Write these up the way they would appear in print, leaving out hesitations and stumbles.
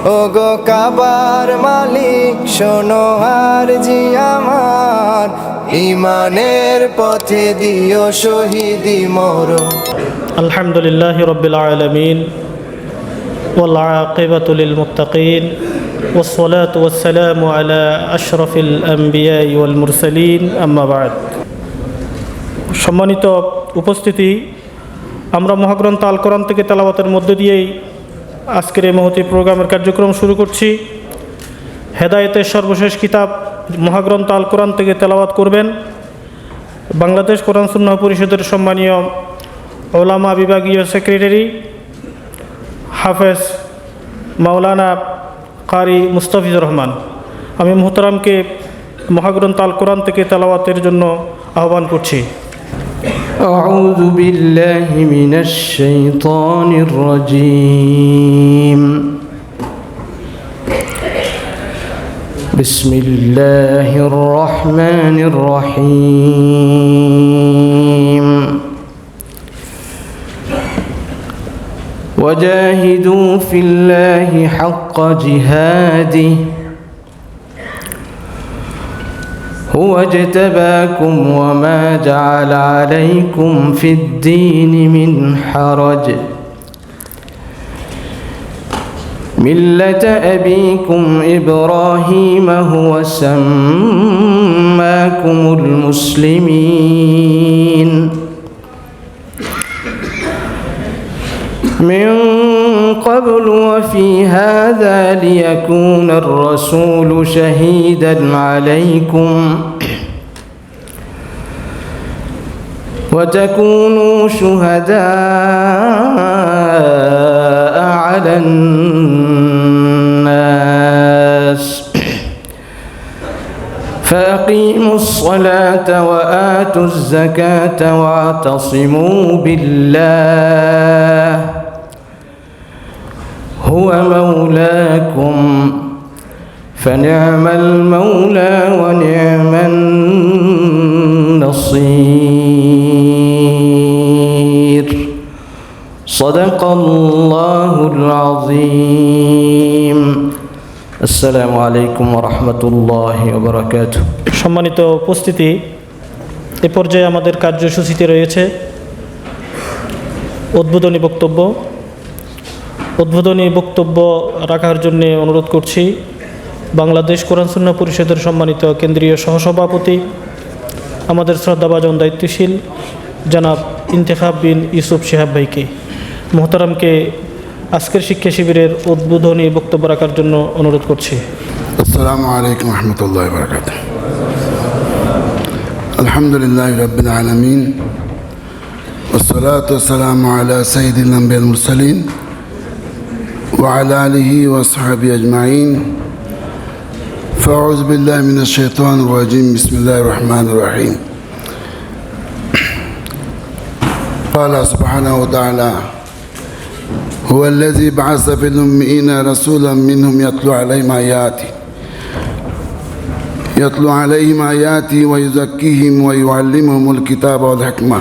ওগো কাবার মালিক শোনো আর জি আমার, ইমানের পথে দিও শহীদি মরণ। আলহামদুলিল্লাহি রাব্বিল আলামিন ওয়াল আকিবাতু লিল মুত্তাকিন ওয়াসসালাতু ওয়াসসালামু আলা আশরাফিল আমবিয়া ওয়াল মুরসালিন, আম্মা বা'দ। সম্মানিত উপস্থিতি, আমরা মহাগ্রন্থ আল কোরআন থেকে তেলাওয়াতের মধ্য দিয়েই আজকের এই মহতী প্রোগ্রামের কার্যক্রম শুরু করছি। হেদায়েতের সর্বশেষ কিতাব মহাগ্রন্থ আল কোরআন থেকে তেলাওয়াত করবেন বাংলাদেশ কোরআন সুন্নাহ পরিষদের সম্মানীয় ওলামা বিভাগীয় সেক্রেটারি হাফেজ মাওলানা কারি মুস্তাফিজুর রহমান। আমি মুহতারামকে মহাগ্রন্থ আল কোরআন থেকে তেলাওয়াতের জন্য আহ্বান করছি। أعوذ بالله من الشيطان الرجيم. بسم الله الرحمن الرحيم. وجاهدوا في الله حق جهاده هو اجتباكم وما جعل عليكم في الدين من حرج ملة أبيكم إبراهيم هو سماكم المسلمين من قبل وفي هذا ليكون الرسول شهيدا عليكم وتكونوا شهداء على الناس فأقيموا الصلاة وآتوا الزكاة واعتصموا بالله هو مولاكم فنعم المولى ونعم النصير. صدق الله العظيم. السلام عليكم ورحمة الله وبركاته. সম্মানিত উপস্থিতি, এ পর্যায়ে আমাদের কার্যসূচিতে রয়েছে উদ্বোধনী বক্তব্য। উদ্বোধনী বক্তব্য রাখার জন্য অনুরোধ করছি বাংলাদেশ কোরআন সুন্নাহ পরিষদের সম্মানিত কেন্দ্রীয় সহসভাপতি, আমাদের শ্রদ্ধাভাজন দায়িত্বশীল জনাব ইন্তেখাব বিন ইউসুফ শিহাব ভাইকে। মোহতারামকে আজকের শিক্ষা শিবিরের উদ্বোধনী বক্তব্য রাখার জন্য অনুরোধ করছি। আসসালামু আলাইকুম ওয়া রাহমাতুল্লাহি ওয়া বারাকাতুহু। আলহামদুলিল্লাহি রাব্বিল আলামিন ওয়াসসালাতু ওয়াসসালামু আলা সাইয়্যিদিল আমবিয়া ওয়াল মুরসালিন وعلى آله وصحبه أجمعين. فأعوذ بالله من الشيطان الرجيم. بسم الله الرحمن الرحيم. قال سبحانه وتعالى هو الذي بعث في الأميين رسولا منهم يتلو عليهم آياته ويزكيهم ويعلمهم الكتاب والحكمة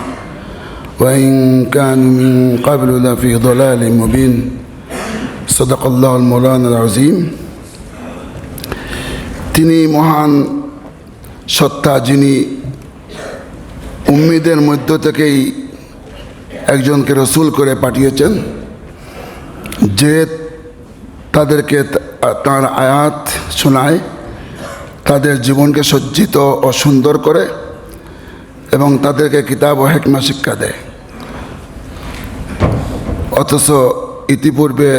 وإن كانوا من قبل لفي ضلال مبين. সদাকাল্লাহুল মাওলানাল আযীম। তিনি মহান সত্তা, যিনি উম্মীদের মধ্য থেকেই একজনকে রসুল করে পাঠিয়েছেন, যে তাদেরকে তার আয়াত শোনায়, তাদের জীবনকে সজ্জিত ও সুন্দর করে এবং তাদেরকে কিতাব ও হিকমা শিক্ষা দেয়। অথচ ইতিপূর্বে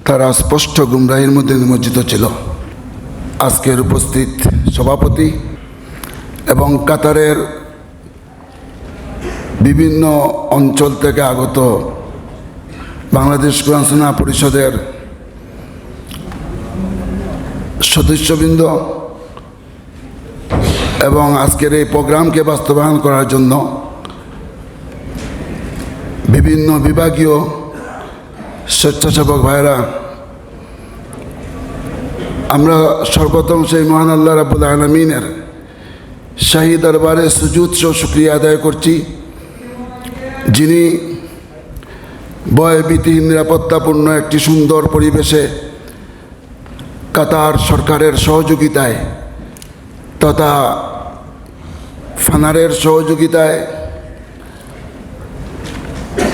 তারা স্পষ্ট গুমরাহির মধ্যে নিমজ্জিত ছিল। আজকের উপস্থিত সভাপতি এবং কাতারের বিভিন্ন অঞ্চল থেকে আগত বাংলাদেশ কোরআন সুন্নাহ পরিষদের সদস্যবৃন্দ এবং আজকের এই প্রোগ্রামকে বাস্তবায়ন করার জন্য বিভিন্ন বিভাগীয় স্বেচ্ছাসেবক ভাইরা, আমরা সর্বপ্রথম সেই মহান আল্লাহ রাব্বুল আলামিনের শাহী দরবারে সুজুদ ও শুকরিয়া আদায় করছি, যিনি ভয়ভীতিহীন নিরাপত্তাপূর্ণ একটি সুন্দর পরিবেশে কাতার সরকারের সহযোগিতায় তথা ফানারের সহযোগিতায়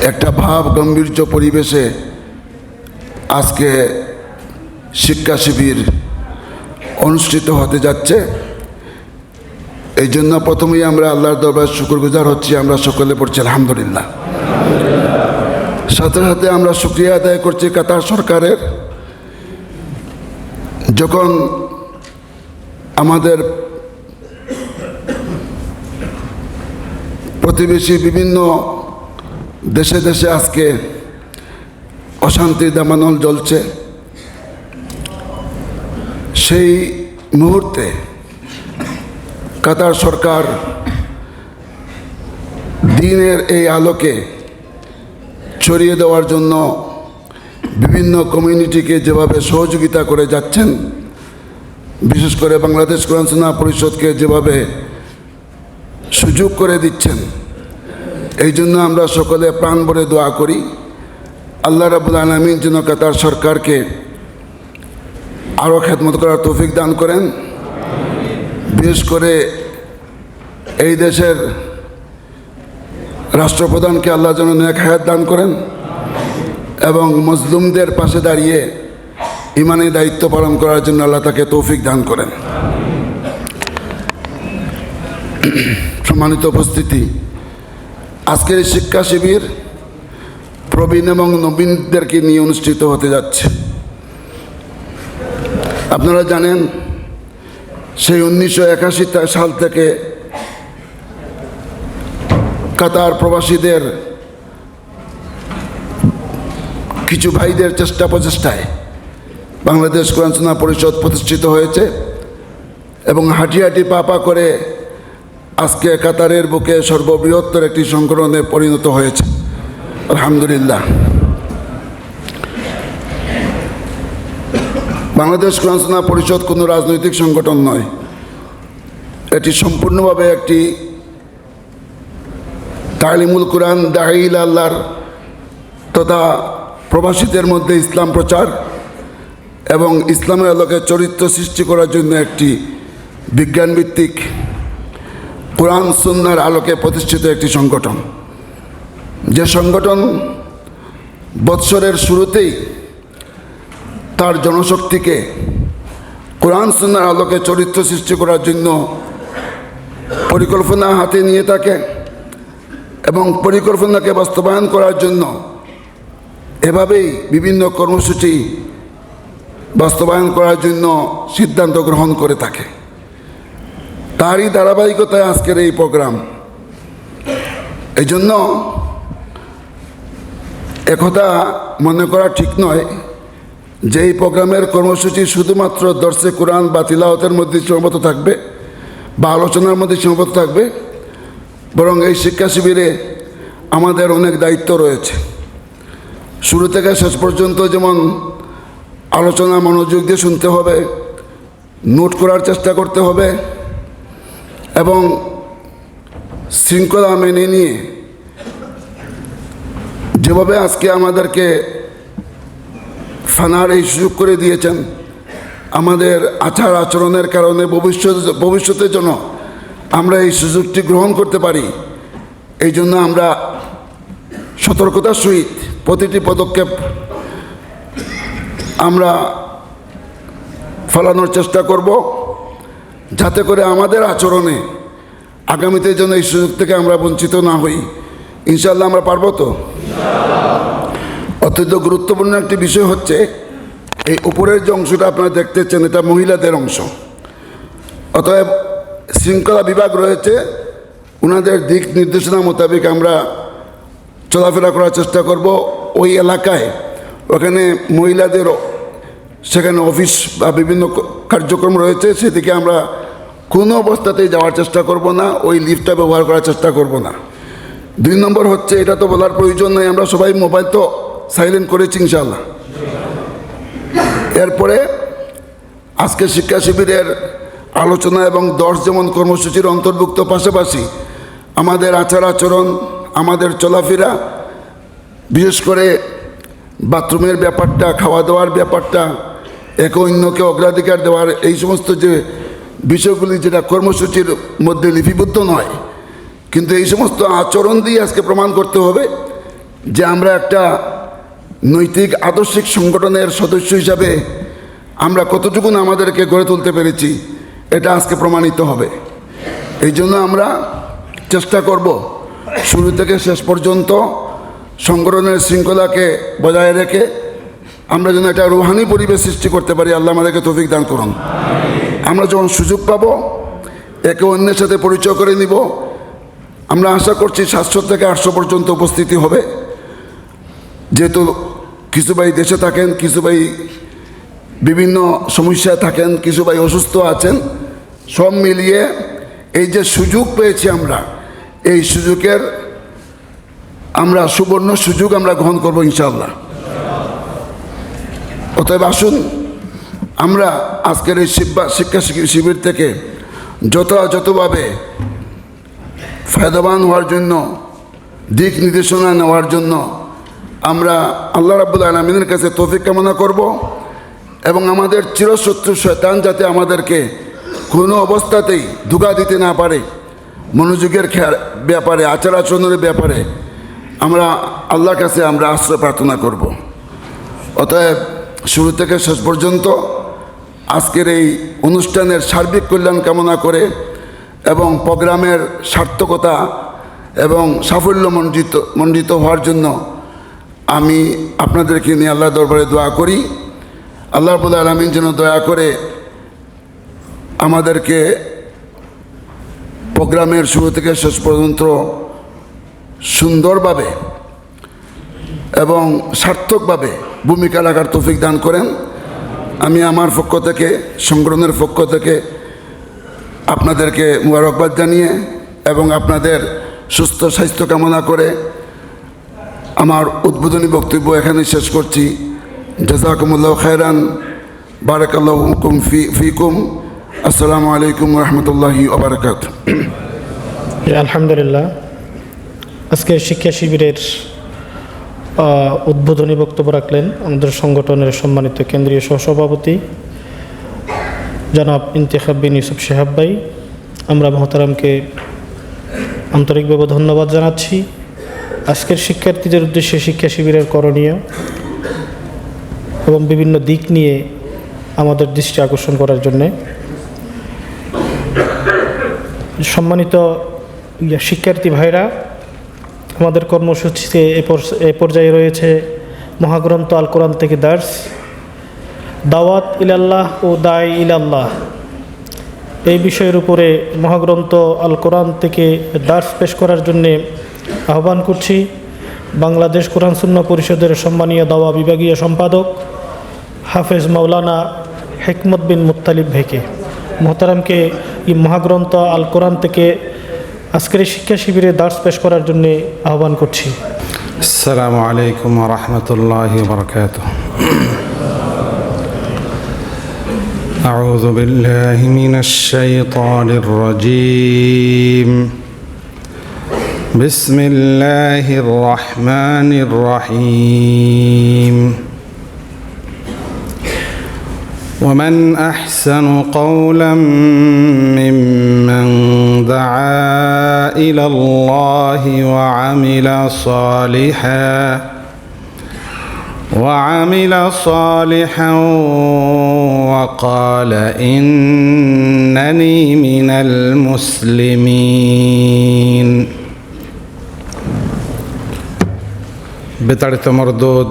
একটা ভাব গাম্ভীর্য পরিবেশে আজকে শিক্ষা শিবির অনুষ্ঠিত হতে যাচ্ছে। এই জন্য প্রথমেই আমরা আল্লাহর দরবারে শুকরগুজার হচ্ছি। আমরা সকলে পড়ছি আলহামদুলিল্লাহ। সাথে সাথে আমরা শুকরিয়া আদায় করছি কাতার সরকারের, যখন আমাদের প্রতিবেশী বিভিন্ন দেশে দেশে আজকে অশান্তির দাবানল জ্বলছে, সেই মুহূর্তে কাতার সরকার দ্বীনের এই আলোকে ছড়িয়ে দেওয়ার জন্য বিভিন্ন কমিউনিটিকে যেভাবে সহযোগিতা করে যাচ্ছেন, বিশেষ করে বাংলাদেশ কোরআন সুন্নাহ পরিষদকে যেভাবে সুযোগ করে দিচ্ছেন, এই জন্য আমরা সকলে প্রাণ ভরে দোয়া করি আল্লাহ রাব্বুল আলামিন যেন কাতার সরকারকে আরও খেদমত করার তৌফিক দান করেন। বিশেষ করে এই দেশের রাষ্ট্রপ্রধানকে আল্লাহ যেন নেক হায়াত দান করেন এবং মজলুমদের পাশে দাঁড়িয়ে ইমানি দায়িত্ব পালন করার জন্য আল্লাহ তাকে তৌফিক দান করেন। সম্মানিত উপস্থিতি, আজকের এই শিক্ষা শিবির প্রবীণ এবং নবীনদেরকে নিয়ে অনুষ্ঠিত হতে যাচ্ছে। আপনারা জানেন সেই 1981 সাল থেকে কাতার প্রবাসীদের কিছু ভাইদের চেষ্টা প্রচেষ্টায় বাংলাদেশ কোরআন সুন্নাহ পরিষদ প্রতিষ্ঠিত হয়েছে এবং হাঁটি হাঁটি পা পা করে আজকে কাতারের বুকে সর্ববৃহত্তর একটি সংগঠনে পরিণত হয়েছে আলহামদুলিল্লাহ। বাংলাদেশ কোরআন সুন্নাহ পরিষদ কোনো রাজনৈতিক সংগঠন নয়, এটি সম্পূর্ণভাবে একটি তালিমুল কোরআন, দাঈ ইলা আল্লাহর তথা প্রবাসীদের মধ্যে ইসলাম প্রচার এবং ইসলামের আলোকে চরিত্র সৃষ্টি করার জন্য একটি বিজ্ঞানভিত্তিক কোরআন সুন্নাহর আলোকে প্রতিষ্ঠিত একটি সংগঠন। যে সংগঠন বৎসরের শুরুতেই তার জনশক্তিকে কোরআন সুন্নাহর আলোকে চরিত্র সৃষ্টি করার জন্য পরিকল্পনা হাতে নিয়ে থাকে এবং পরিকল্পনাকে বাস্তবায়ন করার জন্য এভাবেই বিভিন্ন কর্মসূচি বাস্তবায়ন করার জন্য সিদ্ধান্ত গ্রহণ করে থাকে। তারই ধারাবাহিকতায় আজকের এই প্রোগ্রাম। এই জন্য একথা মনে করা ঠিক নয় যে এই প্রোগ্রামের কর্মসূচি শুধুমাত্র দর্শে কোরআন বা তিলাওয়াতের মধ্যে সীমাবদ্ধ থাকবে বা আলোচনার মধ্যে সীমাবদ্ধ থাকবে, বরং এই শিক্ষা শিবিরে আমাদের অনেক দায়িত্ব রয়েছে। শুরু থেকে শেষ পর্যন্ত যেমন আলোচনা মনোযোগ দিয়ে শুনতে হবে, নোট করার চেষ্টা করতে হবে এবং শৃঙ্খলা মেনে নিয়ে যেভাবে আজকে আমাদেরকে ফানার এই সুযোগ করে দিয়েছেন, আমাদের আচার আচরণের কারণে ভবিষ্যতের জন্য আমরা এই সুযোগটি গ্রহণ করতে পারি, এই জন্য আমরা সতর্কতার সহিত প্রতিটি পদক্ষেপ আমরা ফলানোর চেষ্টা করব, যাতে করে আমাদের আচরণে আগামীতে যেন এই সুযোগ থেকে আমরা বঞ্চিত না হই। ইনশাআল্লাহ আমরা পারবো তো? অত্যন্ত গুরুত্বপূর্ণ একটি বিষয় হচ্ছে এই উপরের যে অংশটা আপনারা দেখতেছেন, এটা মহিলাদের অংশ। অতএব শৃঙ্খলা বিভাগ রয়েছে, ওনাদের দিক নির্দেশনা মোতাবেক আমরা চলাফেরা করার চেষ্টা করব। ওই এলাকায় ওখানে মহিলাদের সেখানে অফিস বা বিভিন্ন কার্যক্রম রয়েছে, সেদিকে আমরা কোনো অবস্থাতেই যাওয়ার চেষ্টা করব না, ওই লিফটটা ব্যবহার করার চেষ্টা করব না। 2 নম্বর হচ্ছে, এটা তো বলার প্রয়োজন নেই, আমরা সবাই মোবাইল তো সাইলেন্ট করেছি ইনশাআল্লাহ। এরপরে আজকে শিক্ষা শিবিরের আলোচনা এবং দর্শ যেমন কর্মসূচির অন্তর্ভুক্ত, পাশাপাশি আমাদের আচার আচরণ, আমাদের চলাফেরা, বিশেষ করে বাথরুমের ব্যাপারটা, খাওয়া দাওয়ার ব্যাপারটা, একে অন্যকে অগ্রাধিকার দেওয়ার এই সমস্ত যে বিষয়গুলি যেটা কর্মসূচির মধ্যে লিপিবদ্ধ নয়, কিন্তু এই সমস্ত আচরণ দিয়ে আজকে প্রমাণ করতে হবে যে আমরা একটা নৈতিক আদর্শিক সংগঠনের সদস্য হিসাবে আমরা কতটুকু আমাদেরকে গড়ে তুলতে পেরেছি, এটা আজকে প্রমাণিত হবে। এই জন্য আমরা চেষ্টা করব শুরু থেকে শেষ পর্যন্ত সংগঠনের শৃঙ্খলাকে বজায় রেখে আমরা যেন একটা রুহানি পরিবেশ সৃষ্টি করতে পারি। আল্লাহ আমাদেরকে তৌফিক দান করুন। আমরা যখন সুযোগ পাব একে অন্যের সাথে পরিচয় করে নিব। আমরা আশা করছি 700 থেকে 800 পর্যন্ত উপস্থিতি হবে, যেহেতু কিছু ভাই দেশে থাকেন, কিছু ভাই বিভিন্ন সমস্যায় থাকেন, কিছু ভাই অসুস্থ আছেন। সব মিলিয়ে এই যে সুযোগ পেয়েছি আমরা, এই সুযোগের আমরা সুবর্ণ সুযোগ আমরা গ্রহণ করব ইনশাআল্লাহ। অতএব আসুন আমরা আজকের এই শিক্ষা শিবির থেকে যথাযথভাবে ফায়দাবান হওয়ার জন্য, দিক নির্দেশনা নেওয়ার জন্য আমরা আল্লাহ রাব্বুল আলামিনের কাছে তৌফিক কামনা করব এবং আমাদের চিরশত্রু শয়তান যাতে আমাদেরকে কোনো অবস্থাতেই ধোঁকা দিতে না পারে, মনোযোগের ব্যাপারে, আচার আচরণের ব্যাপারে আমরা আল্লাহর কাছে আমরা আশ্রয় প্রার্থনা করব। অতএব শুরু থেকে শেষ পর্যন্ত আজকের এই অনুষ্ঠানের সার্বিক কল্যাণ কামনা এবং প্রোগ্রামের সার্থকতা এবং সাফল্য মণ্ডিত হওয়ার জন্য আমি আপনাদেরকে নিয়ে আল্লাহ দরবারে দোয়া করি। আল্লাহ রাব্বুল আলামিন যেন দয়া করে আমাদেরকে প্রোগ্রামের শুরু থেকে শেষ পর্যন্ত সুন্দরভাবে এবং সার্থকভাবে ভূমিকা রাখার তৌফিক দান করেন। আমি আমার পক্ষ থেকে, সংগঠনের পক্ষ থেকে আপনাদেরকে মুবারকবাদ জানিয়ে এবং আপনাদের সুস্থ স্বাস্থ্য কামনা করে আমার উদ্বোধনী বক্তব্য এখানে শেষ করছি। জাযাকুমুল্লাহু খায়রান, বারাকাল্লাহু ফিকুম। আসসালামু আলাইকুম ওয়া রাহমাতুল্লাহি ওয়া বারাকাতুহু। আলহামদুলিল্লাহ, আজকে শিক্ষা শিবিরের উদ্বোধনী বক্তব্য রাখলেন আমাদের সংগঠনের সম্মানিত কেন্দ্রীয় সহসভাপতি জনাব ইন্তেখাব বিন ইউসুফ শিহাব ভাই। আমরা মহতারামকে আন্তরিকভাবে ধন্যবাদ জানাচ্ছি আজকের শিক্ষার্থীদের উদ্দেশ্যে শিক্ষা শিবিরের করণীয় এবং বিভিন্ন দিক নিয়ে আমাদের দৃষ্টি আকর্ষণ করার জন্যে। সম্মানিত শিক্ষার্থী ভাইরা, আমাদের কর্মসূচিতে এ পর্যায়ে রয়েছে মহাগ্রন্থ আল কোরআন থেকে দার্স, দাওয়াত ইলাল্লাহ ও দায় ইলাল্লাহ। এই বিষয়ের উপরে মহাগ্রন্থ আল কোরআন থেকে দার্স পেশ করার জন্যে আহ্বান করছি বাংলাদেশ কোরআন সুন্নাহ পরিষদের সম্মানীয় দাওয়া বিভাগীয় সম্পাদক হাফেজ মাওলানা হিকমত বিন মুত্তালিব ভাইকে। মোহতারামকে এই মহাগ্রন্থ আল কোরআন থেকে আজকের শিক্ষা শিবিরে দার্স পেশ করার জন্য আহ্বান করছি। আসসালামু আলাইকুম ওয়া রাহমাতুল্লাহি ওয়া বারাকাতুহু। আউযু বিল্লাহি মিনাশ শাইতানির রাজীম। বিসমিল্লাহির রাহমানির রাহিম। ومن أحسن قولا ممن دعا إلى الله وعمل صالحا وقال إنني من المسلمين। বিতাড়িত মরদুদ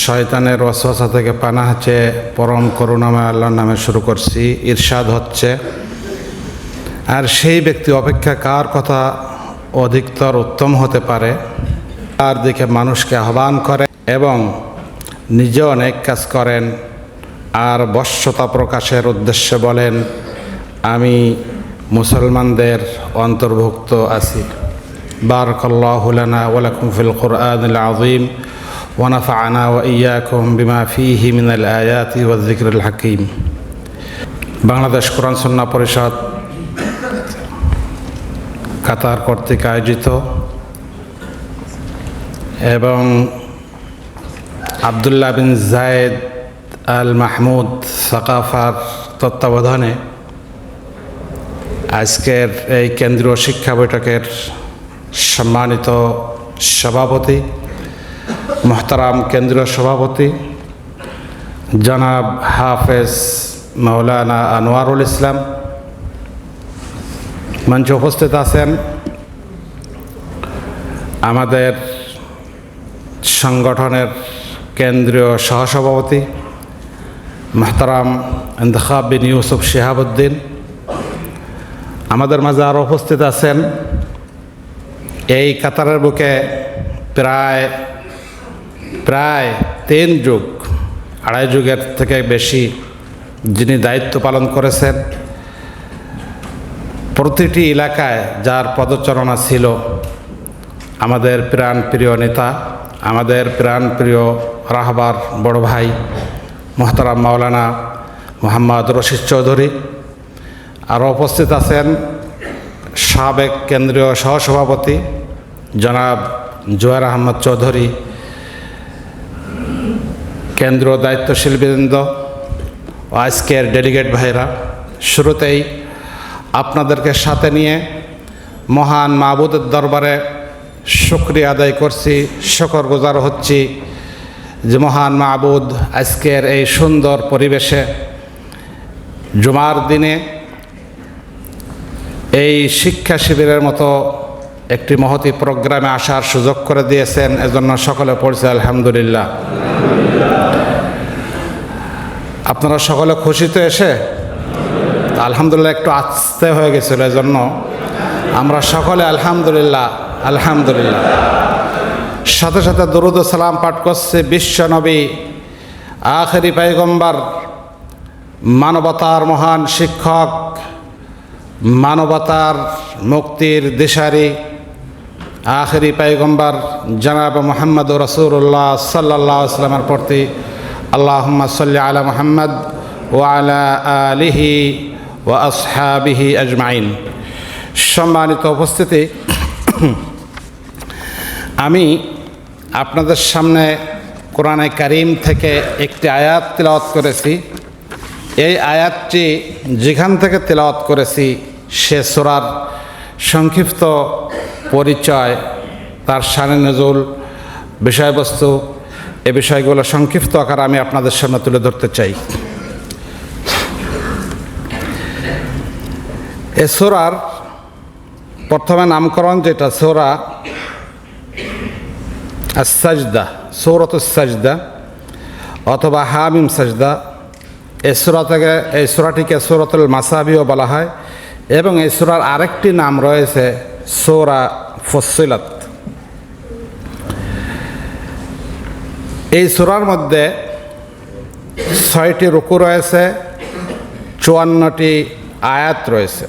শয়তানের ওয়াসওয়াসা থেকে পানাহ চেয়ে পরম করুণাময় আল্লাহর নামে শুরু করছি। ইরশাদ হচ্ছে, আর সেই ব্যক্তি অপেক্ষা কার কথা অধিকতর উত্তম হতে পারে, তার দিকে মানুষকে আহ্বান করে এবং নিজে অনেক কাজ করেন আর বশ্যতা প্রকাশের উদ্দেশ্যে বলেন, আমি মুসলমানদের অন্তর্ভুক্ত আছি। বারাকাল্লাহু লানা ওয়া লাকুম ফিল কুরআনিল আযীম ونفعنا وإياكم بما فيه من الآيات والذكر الحكيم। বাংলাদেশ কোরআন সুন্নাহ পরিষদ কাতার কর্তৃক আয়োজিত এবং আব্দুল্লাহ বিন জায়েদ আল মাহমুদ সাকাফার তত্ত্বাবধানে আজকের এই কেন্দ্রীয় শিক্ষা বৈঠকের সম্মানিত সভাপতি, মোহতারাম কেন্দ্রীয় সভাপতি জনাব হাফেজ মাওলানা আনোয়ারুল ইসলাম, মঞ্চে উপস্থিত আছেন আমাদের সংগঠনের কেন্দ্রীয় সহসভাপতি মোহতারাম ইন্তেখাব বিন ইউসুফ শিহাবুদ্দিন, আমাদের মাঝে আরও উপস্থিত আছেন এই কাতারের বুকে প্রায় 3 যুগ, 2.5 যুগের থেকে বেশি যিনি দায়িত্ব পালন করেছেন, প্রতিটি এলাকায় যার পদচারণা ছিল, আমাদের প্রাণপ্রিয় নেতা, আমাদের প্রাণপ্রিয় রাহবার বড় ভাই মোহতারাম মাওলানা মোহাম্মদ রশিদ চৌধুরী। আরও উপস্থিত আছেন সাবেক কেন্দ্রীয় সহসভাপতি জনাব জোয়ার আহমদ চৌধুরী, কেন্দ্রীয় দায়িত্বশীলবৃন্দ ও আজকের ডেলিগেট ভাইরা। শুরুতেই আপনাদেরকে সাথে নিয়ে মহান মাবুদের দরবারে শুকরিয়া আদায় করছি, শুকরগুজার হচ্ছি যে মহান মাবুদ আজকের এই সুন্দর পরিবেশে জুমার দিনে এই শিক্ষা শিবিরের মতো একটি মহতী প্রোগ্রামে আসার সুযোগ করে দিয়েছেন। এজন্য সকলে পড়ছে আলহামদুলিল্লাহ। আপনারা সকলে খুশি তো এসে? আলহামদুলিল্লাহ একটু আস্তে হয়ে গেছিল, এজন্য আমরা সকলে আলহামদুলিল্লাহ আলহামদুলিল্লাহ সাথে সাথে দরুদ ও সালাম পাঠ করছে বিশ্ব নবী, আখেরি পয়গম্বর, মানবতার মহান শিক্ষক, মানবতার মুক্তির দিশারি, আখেরি পয়গম্বর জনাব মোহাম্মদ রাসূলুল্লাহ সাল্লাল্লাহু আলাইহি ওয়াসাল্লামের প্রতি আল্লাহুম্মা সাল্লি আলা মুহাম্মদ ওয়া আলা আলিহি ওয়া আসহাবিহি আজমাইন। সম্মানিত উপস্থিতি, আমি আপনাদের সামনে কোরআনে কারীম থেকে একটি আয়াত তিলাওয়াত করেছি। এই আয়াতটি যেখান থেকে তিলাওয়াত করেছি সে সূরার সংক্ষিপ্ত পরিচয়, তার শানে নজুল, বিষয়বস্তু, এ বিষয়গুলো সংক্ষিপ্ত আকারে আমি আপনাদের সামনে তুলে ধরতে চাই। এ সূরার প্রথমে নামকরণ যেটা সূরা আস-সাজদা, সূরাতুস সাজদা অথবা হামিম সাজদা। এই সূরাটিকে সূরাতুল মাসাবিও বলা হয় এবং এই সূরার আরেকটি নাম রয়েছে সূরা ফুসসিলাত। এই সূরার মধ্যে 6টি রুকু রয়েছে, 54টি আয়াত রয়েছে।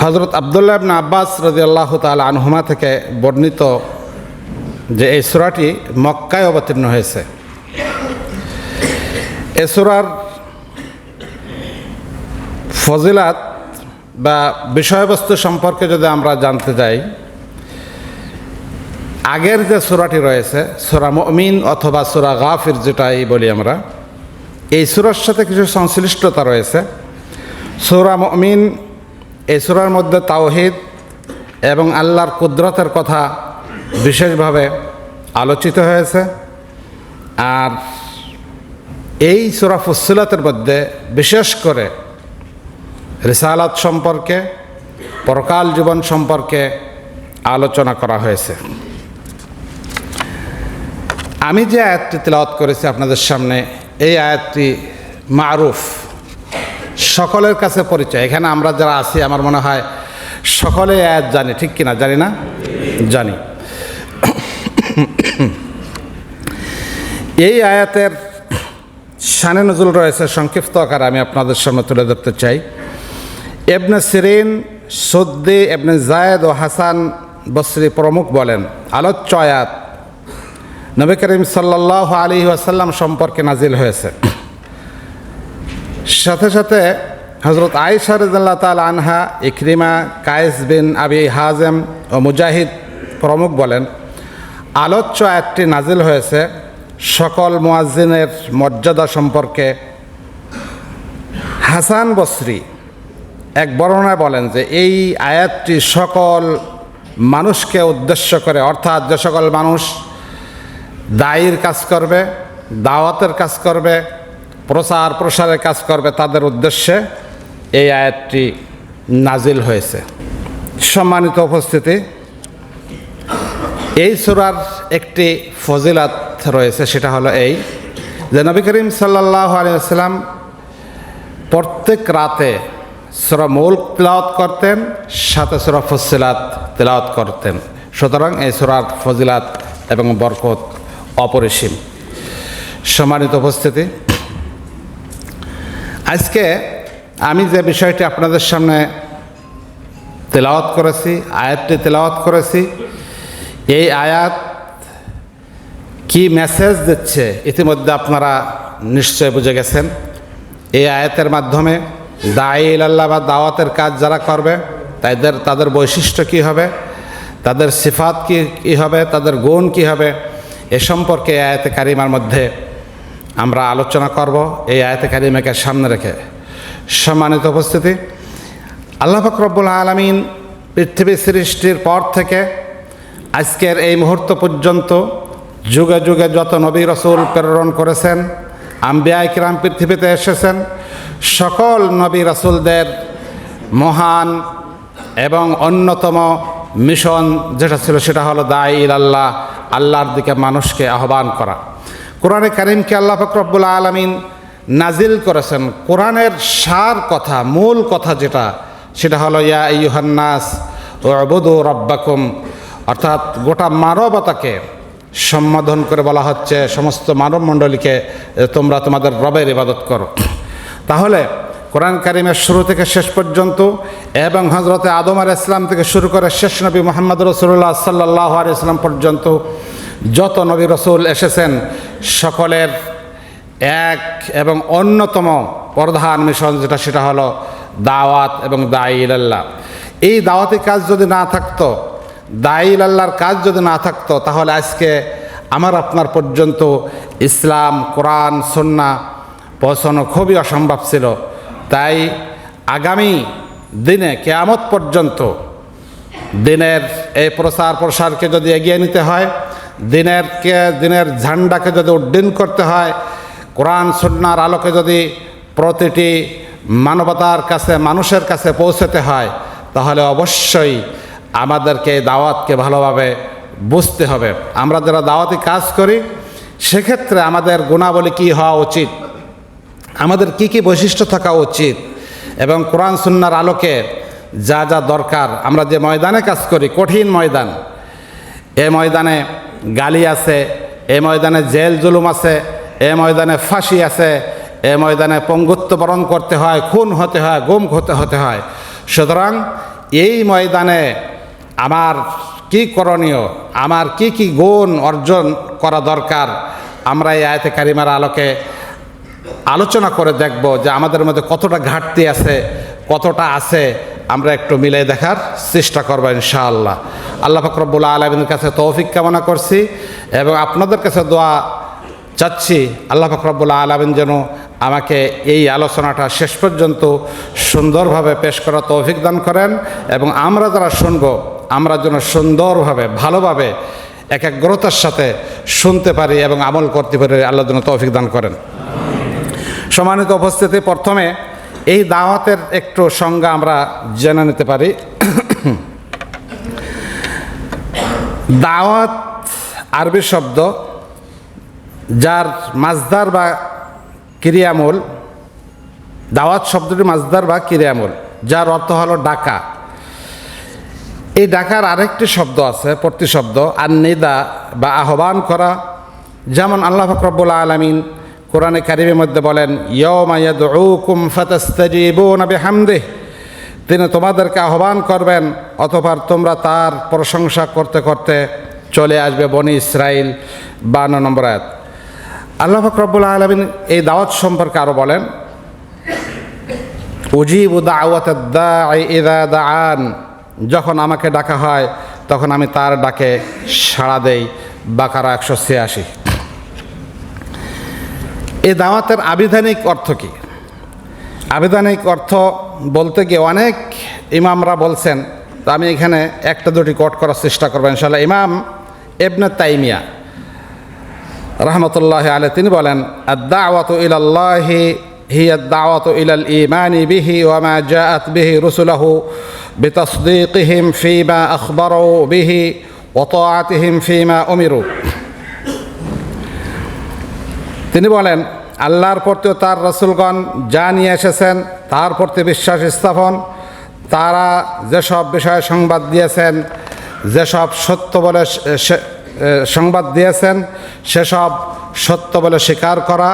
হযরত আব্দুল্লাহ ইবনে আব্বাস রাদিয়াল্লাহু তাআলা আনহুমা থেকে বর্ণিত যে এই সূরাটি মক্কায় অবতীর্ণ হয়েছে। এই সূরার ফজিলাত বা বিষয়বস্তু সম্পর্কে যদি আমরা জানতে যাই, আগের যে সূরাটি রয়েছে সূরা মুমিন অথবা সূরা গাফির যেটাই বলি আমরা, এই সূরার সাথে কিছু সংশ্লিষ্টতা রয়েছে। সূরা মুমিন, এই সূরার মধ্যে তাওহীদ এবং আল্লাহর কুদরতের কথা বিশেষভাবে আলোচিত হয়েছে। আর এই সূরা ফুসসিলাতের মধ্যে বিশেষ করে রিসালাত সম্পর্কে, পরকাল জীবন সম্পর্কে আলোচনা করা হয়েছে। আমি যে আয়াতটি তিলাওয়াত করেছি আপনাদের সামনে, এই আয়াতটি মারুফ, সকলের কাছে পরিচয়। এখানে আমরা যারা আছি আমার মনে হয় সকলে আয়াত জানি, ঠিক কিনা? জানি না? জানি। এই আয়াতের শানে নজুল রয়েছে সংক্ষিপ্ত আকারে আমি আপনাদের সামনে তুলে ধরতে চাই। ইবনে সিরিন, সুদ্দি, ইবনে জায়েদ ও হাসান বসরি প্রমুখ বলেন, আলোচ্য আয়াত নবী করিম সাল্লাল্লাহু আলাইহি ওয়াসাল্লাম সম্পর্কে নাজিল হয়েছে। সাথে সাথে হযরত আয়েশা রাদিয়াল্লাহু তাআলা আনহা, ইকরিমা, কায়েস বিন আবি হাজেম ও মুজাহিদ প্রমুখ বলেন, আলোচ্য আয়াতটি নাজিল হয়েছে সকল মুয়াজ্জিনের মর্যাদা সম্পর্কে। হাসান বসরি এক বর্ণনায় বলেন যে এই আয়াতটি সকল মানুষকে উদ্দেশ্য করে, অর্থাৎ যে সকল মানুষ দায়ীর কাজ করবে, দাওয়াতের কাজ করবে, প্রচার প্রসারের কাজ করবে, তাদের উদ্দেশ্যে এই আয়াতটি নাজিল হয়েছে। সম্মানিত উপস্থিতি, এই সূরার একটি ফজিলত রয়েছে, সেটা হলো এই যে নবী করিম সাল্লাল্লাহু আলাইহি ওয়াসাল্লাম প্রত্যেক রাতে সূরা মুলক তিলাওয়াত করতেন, সাথে সূরা ফুসসিলাত তিলাওয়াত করতেন। সুতরাং এই সূরার ফজিলত এবং বরকত অপরিসীম। সম্মানিত উপস্থিতি, আজকে আমি যে বিষয়টি আপনাদের সামনে তেলাওয়াত করেছি, আয়াতটি তেলাওয়াত করেছি, এই আয়াত কি মেসেজ দিচ্ছে ইতিমধ্যে আপনারা নিশ্চয় বুঝে গেছেন। এই আয়াতের মাধ্যমে দাঈ ইলাল্লাহ বা দাওয়াতের কাজ যারা করবে তাদের বৈশিষ্ট্য কী হবে, তাদের সিফাত কী হবে, তাদের গুণ কী হবে, এ সম্পর্কে এই আয়াতে কারিমার মধ্যে আমরা আলোচনা করব এই আয়াতে কারিমাকে সামনে রেখে। সম্মানিত উপস্থিতি, আল্লাহ পাক রব্বুল আলামিন পৃথিবী সৃষ্টির পর থেকে আজকের এই মুহূর্ত পর্যন্ত যুগে যুগে যত নবী রাসূল প্রেরণ করেছেন, আম্বিয়া কিরাম পৃথিবীতে এসেছেন, সকল নবী রাসূলদের মহান এবং অন্যতম মিশন যেটা ছিল সেটা হলো দাঈ ইলাল্লাহ, আল্লাহর দিকে মানুষকে আহ্বান করা। কোরআনে কারীমকে আল্লাহ পাক রব্বুল আলামিন নাজিল করেছেন। কোরআনের সার কথা, মূল কথা যেটা, সেটা হলো ইয়া আইয়ুহান নাস উ'বুদু রাব্বাকুম, অর্থাৎ গোটা মানবতাকে সম্বোধন করে বলা হচ্ছে, সমস্ত মানব মণ্ডলীকে তোমরা তোমাদের রবের ইবাদত করো। তাহলে কোরআন কারীমের শুরু থেকে শেষ পর্যন্ত এবং হযরতে আদম আলাইহিস সালাম থেকে শুরু করে শেষ নবী মুহাম্মদ রাসূলুল্লাহ সাল্লাল্লাহু আলাইহি ওয়াসাল্লাম পর্যন্ত যত নবী রাসূল এসেছেন, সকলের এক এবং অন্যতম প্রধান মিশন যেটা, সেটা হলো দাওয়াত এবং দাঈ ইলাল্লাহ। এই দাওয়াতি কাজ যদি না থাকতো, দাঈ ইলাল্লাহর কাজ যদি না থাকতো, তাহলে আজকে আমার আপনার পর্যন্ত ইসলাম, কোরআন, সুন্নাহ পৌঁছানো খুবই অসম্ভব ছিল। তাই আগামী দিনে কিয়ামত পর্যন্ত দিনের এই প্রচার প্রসারকে যদি এগিয়ে নিতে হয়, দিনের ঝান্ডাকে যদি উড্ডীন করতে হয়, কোরআন সুন্নাহর আলোকে যদি প্রতিটি মানবতার কাছে, মানুষের কাছে পৌঁছাতে হয়, তাহলে অবশ্যই আমাদেরকে এই দাওয়াতকে ভালোভাবে বুঝতে হবে। আমরা যারা দাওয়াতি কাজ করি, সেক্ষেত্রে আমাদের গুণাবলী কী হওয়া উচিত, আমাদের কি কি বৈশিষ্ট্য থাকা উচিত, এবং কোরআন সুন্নাহর আলোকে যা যা দরকার। আমরা যে ময়দানে কাজ করি, কঠিন ময়দান, এ ময়দানে গালি আছে, এ ময়দানে জেল জুলুম আছে, এ ময়দানে ফাঁসি আছে, এ ময়দানে পঙ্গুত্ব বরণ করতে হয়, খুন হতে হয়, গুম হতে হয়। সুতরাং এই ময়দানে আমার কি করণীয়, আমার কি কি গুণ অর্জন করা দরকার, আমরা এই আয়াতে কারিমার আলোকে আলোচনা করে দেখব যে আমাদের মধ্যে কতটা ঘাটতি আছে, কতটা আছে, আমরা একটু মিলে দেখার চেষ্টা করবো ইনশাআল্লাহ। আল্লাহ পাক রব্বুল আলামিনের কাছে তৌফিক কামনা করছি এবং আপনাদের কাছে দোয়া চাচ্ছি, আল্লাহ পাক রব্বুল আলামিন যেন আমাকে এই আলোচনাটা শেষ পর্যন্ত সুন্দরভাবে পেশ করার তৌফিক দান করেন এবং আমরা যারা শুনব, আমরা যেন সুন্দরভাবে, ভালোভাবে, একাগ্রতার সাথে শুনতে পারি এবং আমল করতে পারি। আল্লাহ যেন তৌফিক দান করেন। সম্মানিত উপস্থিতি, প্রথমে এই দাওয়াতের একটু সংজ্ঞা আমরা জেনে নিতে পারি। দাওয়াত আরবি শব্দ, যার মাজদার বা ক্রিয়ামূল, দাওয়াত শব্দটি মাজদার বা ক্রিয়ামূল, যার অর্থ হলো ডাকা। এই ডাকার আরেকটি শব্দ আছে, প্রতিশব্দ, আন-নিদা বা আহ্বান করা। যেমন আল্লাহ পাক রব্বুল আলামিন কোরআনে কারীমের মধ্যে বলেন, ইয়াওমা ইয়াদউকুম ফাতাস্তাজিবুনা বিহামদিহি, তিনি তোমাদেরকে আহ্বান করবেন, অতঃপর তোমরা তার প্রশংসা করতে করতে চলে আসবে। বনি ইসরাইল 52 নম্বর আয়াত। আল্লাহ পাক রব্বুল আলামিন এই দাওয়াত সম্পর্কে আরও বলেন, উজিবু দাওয়াতাদ দাঈ ইযা দাআন, যখন আমাকে ডাকা হয় তখন আমি তার ডাকে সাড়া দেই। বাকারা 186। এই দাওয়াতের আবিধানিক অর্থ কি? আবিধানিক অর্থ বলতে গিয়ে অনেক ইমামরা বলছেন, তো আমি এখানে একটা দুটি কোট করার চেষ্টা করবো ইনশাআল্লাহ। ইমাম ইবনে তাইমিয়া রহমতুল্লাহ আলাইহি তিনি বলেন, আদ-দাওয়াতু ইলাল্লাহি হিয়া আদ-দাওয়াতু ইলাল ঈমানি বিহি ওয়া মা জাআত বিহি রুসুলুহু বিতাসদীকিহিম ফীমা আখবারু বিহি ওয়া তাআতিহিম ফীমা উমিরু। তিনি বলেন, আল্লাহর প্রতি তার রাসূলগণ যা নিয়ে এসেছেন তার প্রতি বিশ্বাস স্থাপন, তারা যেসব বিষয়ে সংবাদ দিয়েছেন, যেসব সত্য বলে সংবাদ দিয়েছেন সেসব সত্য বলে স্বীকার করা,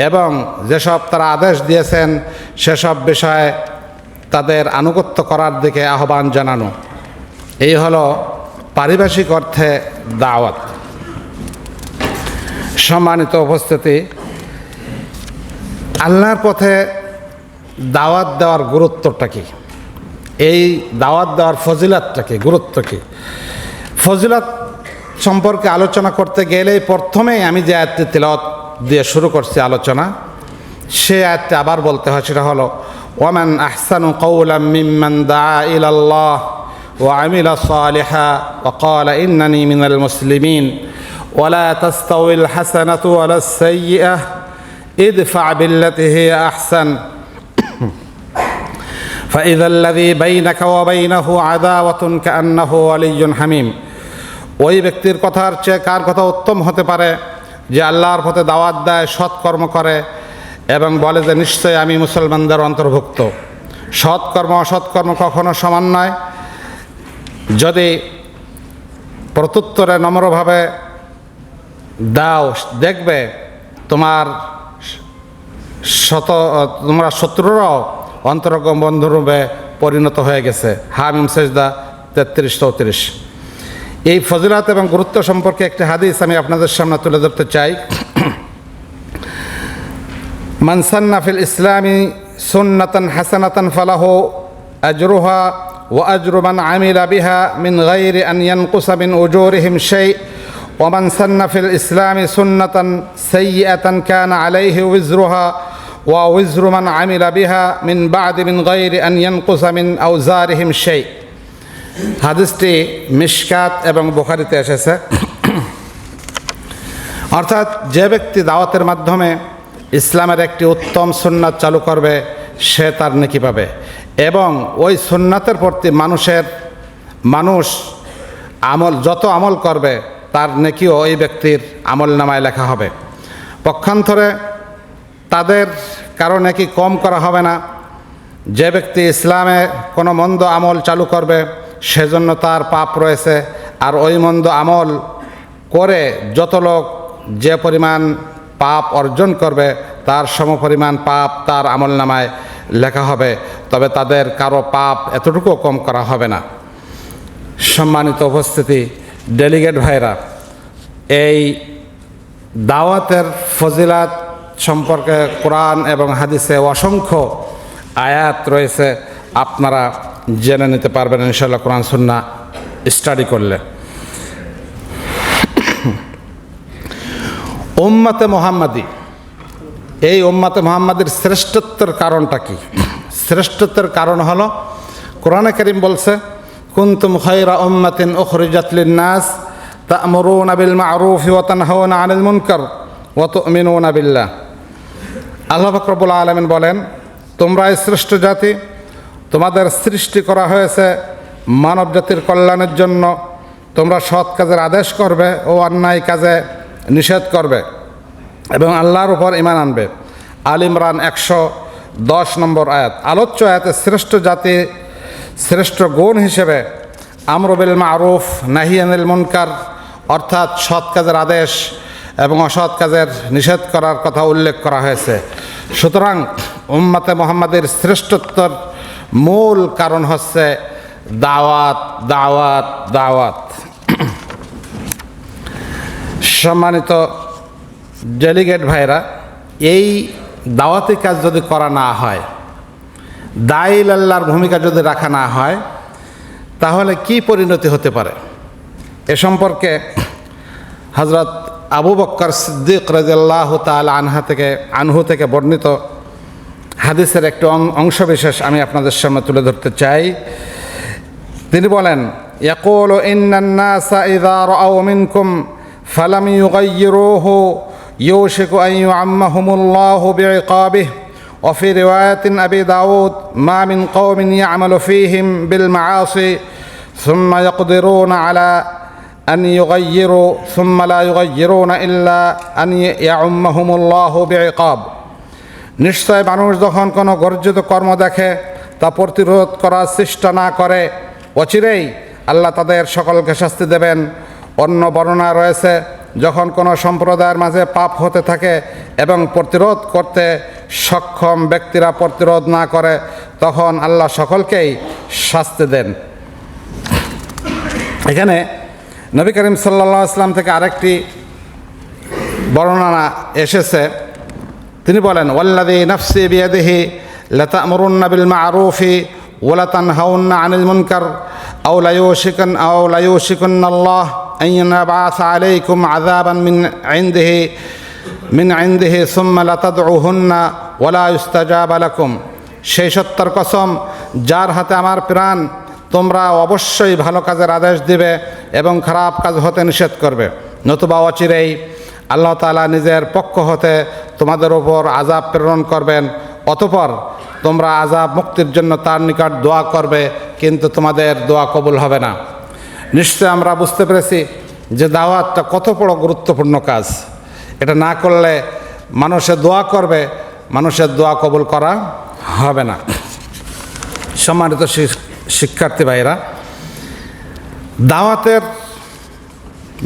এবং যেসব তারা আদেশ দিয়েছেন সেসব বিষয়ে তাদের আনুগত্য করার দিকে আহ্বান জানানো। এই হলো পারিভাষিক অর্থে দাওয়াত। সম্মানিত উপস্থিতি, আল্লাহর পথে দাওয়াত দেওয়ার গুরুত্বটা কি? এই দাওয়াত দেওয়ার ফজিলাতটা কি, গুরুত্ব কি? ফজিলত সম্পর্কে আলোচনা করতে গেলেই প্রথমেই আমি যে আয়াতটি তিলাওয়াত দিয়ে শুরু করছি আলোচনা, সে আয়াতটি আবার বলতে হয়, সেটা হলো ওয়ামান আহসানু কাওলাম মিম্মান দাআ ইলাল্লাহ ওয়া আমিলা সালিহা ওয়া ক্বালা ইন্নানি মিনাল মুসলিমিন ওয়ালা তাস্তাউল হাসানাতু ওয়ালাস সাইয়্যাহ ইদফা বিল্লাতি হিয়া আহসান ফাইযা আল্লাযী বাইনাকা ওয়া বাইনাহু আদাওয়াতুন কাআন্নাহু ওয়ালিয়্যুন হামীম। ওই ব্যক্তির কথার চেয়ে কার কথা উত্তম হতে পারে যে আল্লাহর পথে দাওয়াত দেয়, সৎকর্ম করে এবং বলে যে নিশ্চয়ই আমি মুসলমানদের অন্তর্ভুক্ত। সৎকর্ম অসৎকর্ম কখনো সমান নয়। যদি প্রত্যুত্তরে নম্রভাবে দাও, দেখবে তোমরা শত্রুরাও অন্তরঙ্গ বন্ধুরূপে পরিণত হয়ে গেছে। হামিম সেজদা 33-34। এই ফজিলত এবং গুরুত্ব সম্পর্কে একটি হাদিস আমি আপনাদের সামনে তুলে ধরতে চাই। মান সান্না ফিল ইসলামি সুন্নাতান হাসানাতান ফালাহু আজরুহা ওয়া আজরু মান আমিলা বিহা মিন গায়রি আন ইয়ানকুসা মিন উজুরিহিম শাই ওয়া মান সান্না ফিল ইসলামি সুন্নাতান সাইয়্যাতান কানা আলাইহি উজরুহা ওয়া উজরু মান আমিলা বিহা মিন বা'দি মিন গায়রি আন ইয়ানকুসা মিন আওজারিহিম শাই। হাদিসটি মিশকাত এবং বুখারীতে এসেছে। অর্থাৎ যে ব্যক্তি দাওয়াতের মাধ্যমে ইসলামের একটি উত্তম সুন্নাত চালু করবে সে তার নেকি পাবে, এবং ওই সুন্নাতের প্রতি মানুষ যত আমল করবে তার নেকিও ওই ব্যক্তির আমল নামায় লেখা হবে। পক্ষান্তরে তাদের কারো নেকি কম করা হবে না। যে ব্যক্তি ইসলামে কোনো মন্দ আমল চালু করবে সেজন্য তার পাপ রয়েছে, আর ওই মন্দ আমল করে যত লোক যে পরিমাণ পাপ অর্জন করবে তার সমপরিমাণ পাপ তার আমল নামায় লেখা হবে, তবে তাদের কারো পাপ এতটুকু কম করা হবে না। সম্মানিত উপস্থিতি, ডেলিগেট ভাইরা, এই দাওয়াতের ফজিলাত সম্পর্কে কোরআন এবং হাদিসে অসংখ্য আয়াত রয়েছে, আপনারা জেনে নিতে পারবেন ইনশাআল্লাহ কোরআন সুন্নাহ স্টাডি করলে। উম্মতে মুহাম্মাদি, এই উম্মতে মুহাম্মাদের শ্রেষ্ঠত্বের কারণটা কি? শ্রেষ্ঠত্বের কারণ হলো কোরআনে কারীম বলছে, কুনতুম খায়রা উম্মাতিন উখরিজাত লিন-নাস তা'মুরুনা বিল মা'রুফি ওয়া তানহাউনা আনিল মুনকার ওয়া তু'মিনুনা বিল্লাহ। আল্লাহ পাক রব্বুল আলামিন বলেন, তোমরাই শ্রেষ্ঠ জাতি, তোমাদের সৃষ্টি করা হয়েছে মানব জাতির কল্যাণের জন্য। তোমরা সৎ কাজের আদেশ করবে ও অন্যায় কাজে নিষেধ করবে এবং আল্লাহর উপর ঈমান আনবে। আল ইমরান 110 নম্বর আয়াত। আলোচ্য আয়াতে শ্রেষ্ঠ জাতি, শ্রেষ্ঠ গুণ হিসেবে আমর বিল মা'রুফ নাহি আনিল মুনকার, অর্থাৎ সৎ কাজের আদেশ এবং অসৎ কাজের নিষেধ করার কথা উল্লেখ করা হয়েছে। সুতরাং উম্মতে মুহাম্মাদের শ্রেষ্ঠত্বের মূল কারণ হচ্ছে দাওয়াত, দাওয়াত, দাওয়াত। সম্মানিত ডেলিগেট ভাইরা, এই দাওয়াতি কাজ যদি করা না হয়, দাঈল আল্লাহর ভূমিকা যদি রাখা না হয়, তাহলে কি পরিণতি হতে পারে? এ সম্পর্কে হযরত আবু বকর সিদ্দিক রাদিয়াল্লাহু তাআলা আনহু থেকে বর্ণিত হাদিসের একটি অংশবিশেষ আমি আপনাদের সামনে তুলে ধরতে চাই। তিনি বলেন, ইয়াকুলু ইন্নান নাসা ইযা রাআউ মিনকুম ফালাম ইউগাইয়িরুহু ইউশিকু আন ইউআম্মাহুমুল্লাহু বিইকাবিহি ওয়া ফি রিওয়ায়াতিন আবি দাউদ মা মিন কওমিন ইয়া'মালু ফীহিম বিল মাআসি সুম্মা ইয়াকদিরুনা আলা আন ইউগাইয়িরু সুম্মা লা ইউগাইয়িরুনা ইল্লা আন ইয়া'উম্মাহুমুল্লাহু বিইকাব। নিশ্চয় মানুষ যখন কোনো গর্জিত কর্ম দেখে তা প্রতিরোধ করার চেষ্টা না করে অচিরেই আল্লাহ তাদের সকলকে শাস্তি দেবেন। অন্য বর্ণনা রয়েছে, যখন কোনো সম্প্রদায়ের মাঝে পাপ হতে থাকে এবং প্রতিরোধ করতে সক্ষম ব্যক্তিরা প্রতিরোধ না করে তখন আল্লাহ সকলকেই শাস্তি দেন। এখানে নবী করিম সাল্লাল্লাহু আলাইহি ওয়াসাল্লাম থেকে আরেকটি বর্ণনা এসেছে। তিনি বলেন, ওয়াল্লাযী নাফসি বিয়াদিহি লাতা'মুরুন্না বিল মা'রুফি ওয়া লাতানহাউন্না আনিল মুনকার আও লায়ুশিকান্নাল্লাহ আন ইয়াবআসা আলাইকুম আযাবান মিন ইনদিহি সুম্মা লাতাদউহুন্না ওয়া লা ইস্তাজাবা লাকুম। সেই সত্তার কসম যার হাতে আমার প্রাণ, তোমরা অবশ্যই ভালো কাজের আদেশ দিবে এবং খারাপ কাজ হতে নিষেধ করবে, নতুবা অচিরেই আল্লাহ তাআলা নিজের পক্ষ হতে তোমাদের উপর আযাব প্রেরণ করবেন। অতঃপর তোমরা আযাব মুক্তির জন্য তার নিকট দোয়া করবে, কিন্তু তোমাদের দোয়া কবুল হবে না। নিশ্চয় আমরা বুঝতে পেরেছি যে দাওয়াতটা কত বড় গুরুত্বপূর্ণ কাজ। এটা না করলে মানুষের দোয়া করবে, মানুষের দোয়া কবুল করা হবে না। সম্মানিত শিক্ষার্থী ভাইরা, দাওয়াতের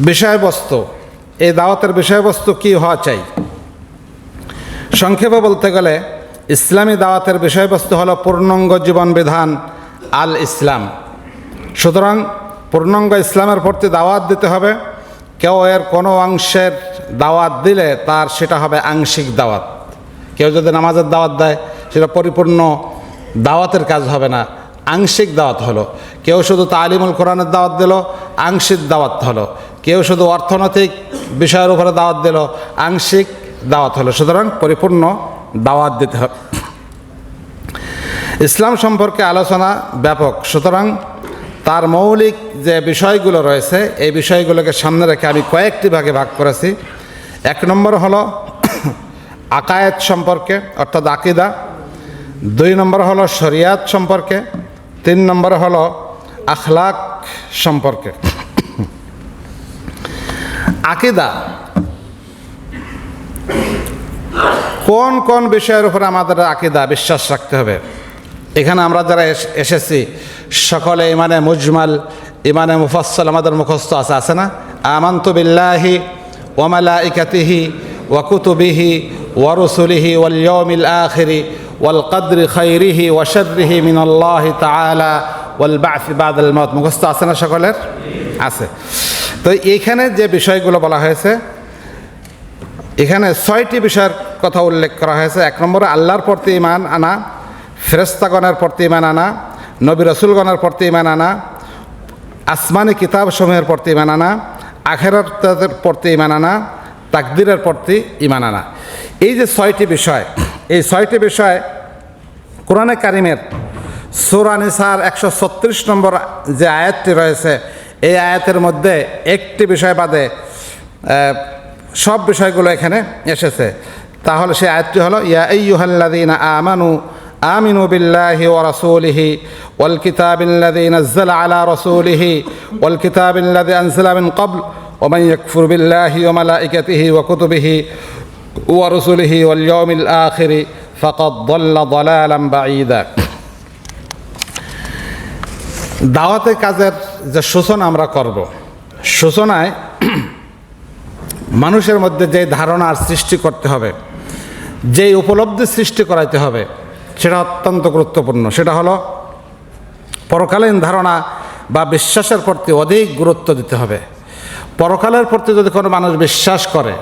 বিষয়বস্তু, এই দাওয়াতের বিষয়বস্তু কি হওয়া চাই? সংক্ষেপে বলতে গেলে ইসলামী দাওয়াতের বিষয়বস্তু হলো পূর্ণাঙ্গ জীবন বিধান আল ইসলাম। সুতরাং পূর্ণাঙ্গ ইসলামের প্রতি দাওয়াত দিতে হবে। কেউ এর কোনো অংশের দাওয়াত দিলে তার সেটা হবে আংশিক দাওয়াত। কেউ যদি নামাজের দাওয়াত দেয় সেটা পরিপূর্ণ দাওয়াতের কাজ হবে না, আংশিক দাওয়াত হলো। কেউ শুধু তালিমুল কোরআনের দাওয়াত দিল, আংশিক দাওয়াত হলো। কেউ শুধু অর্থনৈতিক বিষয়ের উপরে দাওয়াত দিল, আংশিক দাওয়াত হলো। সুতরাং পরিপূর্ণ দাওয়াত দিতে হবে। ইসলাম সম্পর্কে আলোচনা ব্যাপক, সুতরাং তার মৌলিক যে বিষয়গুলো রয়েছে এই বিষয়গুলোকে সামনে রেখে আমি কয়েকটি ভাগে ভাগ করেছি। এক নম্বর হলো আকায়েদ সম্পর্কে, অর্থাৎ আকীদা। 2 নম্বর হলো শরিয়াত সম্পর্কে। 3 নম্বর হলো আখলাক সম্পর্কে। আকীদা, কোন কোন বিষয়ের উপরে আমাদের আকীদা বিশ্বাস রাখতে হবে? এখানে আমরা যারা এসেছি সকলে ইমানে মুজমাল, ইমানে মুফাসসাল আমাদের মুখস্থ আছে না? আমানতু বিল্লাহি ওয়া মালাইকাতিহি ওয়া কুতুবিহি ওয়া রুসুলিহি ওয়াল ইয়াউমিল আখিরি ওয়াল কদরি খাইরিহি ওয়া শাররিহি মিনাল্লাহি তাআলা ওয়াল বা'থি বাদাল মাউত। মুখস্থ আছে না সকলের? আছে। তো এইখানে যে বিষয়গুলো বলা হয়েছে, এখানে 6টি বিষয়ের কথা উল্লেখ করা হয়েছে। 1 নম্বরে আল্লাহর প্রতি ঈমান আনা, ফেরেশতাগণের প্রতি ঈমান আনা, নবী রাসূলগণের প্রতি ঈমান আনা, আসমানি কিতাবসমূহের প্রতি ঈমান আনা, আখিরাতের প্রতি ঈমান আনা, তাকদীরের প্রতি ঈমান আনা। এই যে 6টি বিষয়, এই 6টি বিষয় কোরআনে কারিমের সূরা নিসার 136 নম্বর যে আয়াতটি রয়েছে এই আয়াতের মধ্যে একটি বিষয় বাদে সব বিষয়গুলো এখানে এসেছে। তাহলে সেই আয়াতটি হলো, ইয়া আইয়ুহাল্লাযীনা আমানু আমিনু বিল্লাহি ওয়া রাসূলিহি ওয়াল কিতাবিল্লাযী নাযালা আলা রাসূলিহি ওয়াল কিতাবিল্লাযী আনজালা মিন ক্বাবল ওয়া মান ইয়াকফুর বিল্লাহি ওয়া মালাইকাতিহি ওয়া কুতুবিহি ওয়া রুসুলিহি ওয়াল ইয়াউমিল আখিরি ফাকাদ দাল্লা দালালান বাঈদা। দাওয়াতে কাজের যে সূচনা আমরা করব, সূচনায় মানুষের মধ্যে যে ধারণার সৃষ্টি করতে হবে, যেই উপলব্ধি সৃষ্টি করাইতে হবে, সেটা অত্যন্ত গুরুত্বপূর্ণ। সেটা হলো পরকালীন ধারণা বা বিশ্বাসের প্রতি অধিক গুরুত্ব দিতে হবে। পরকালের প্রতি যদি কোনো মানুষ বিশ্বাস করে,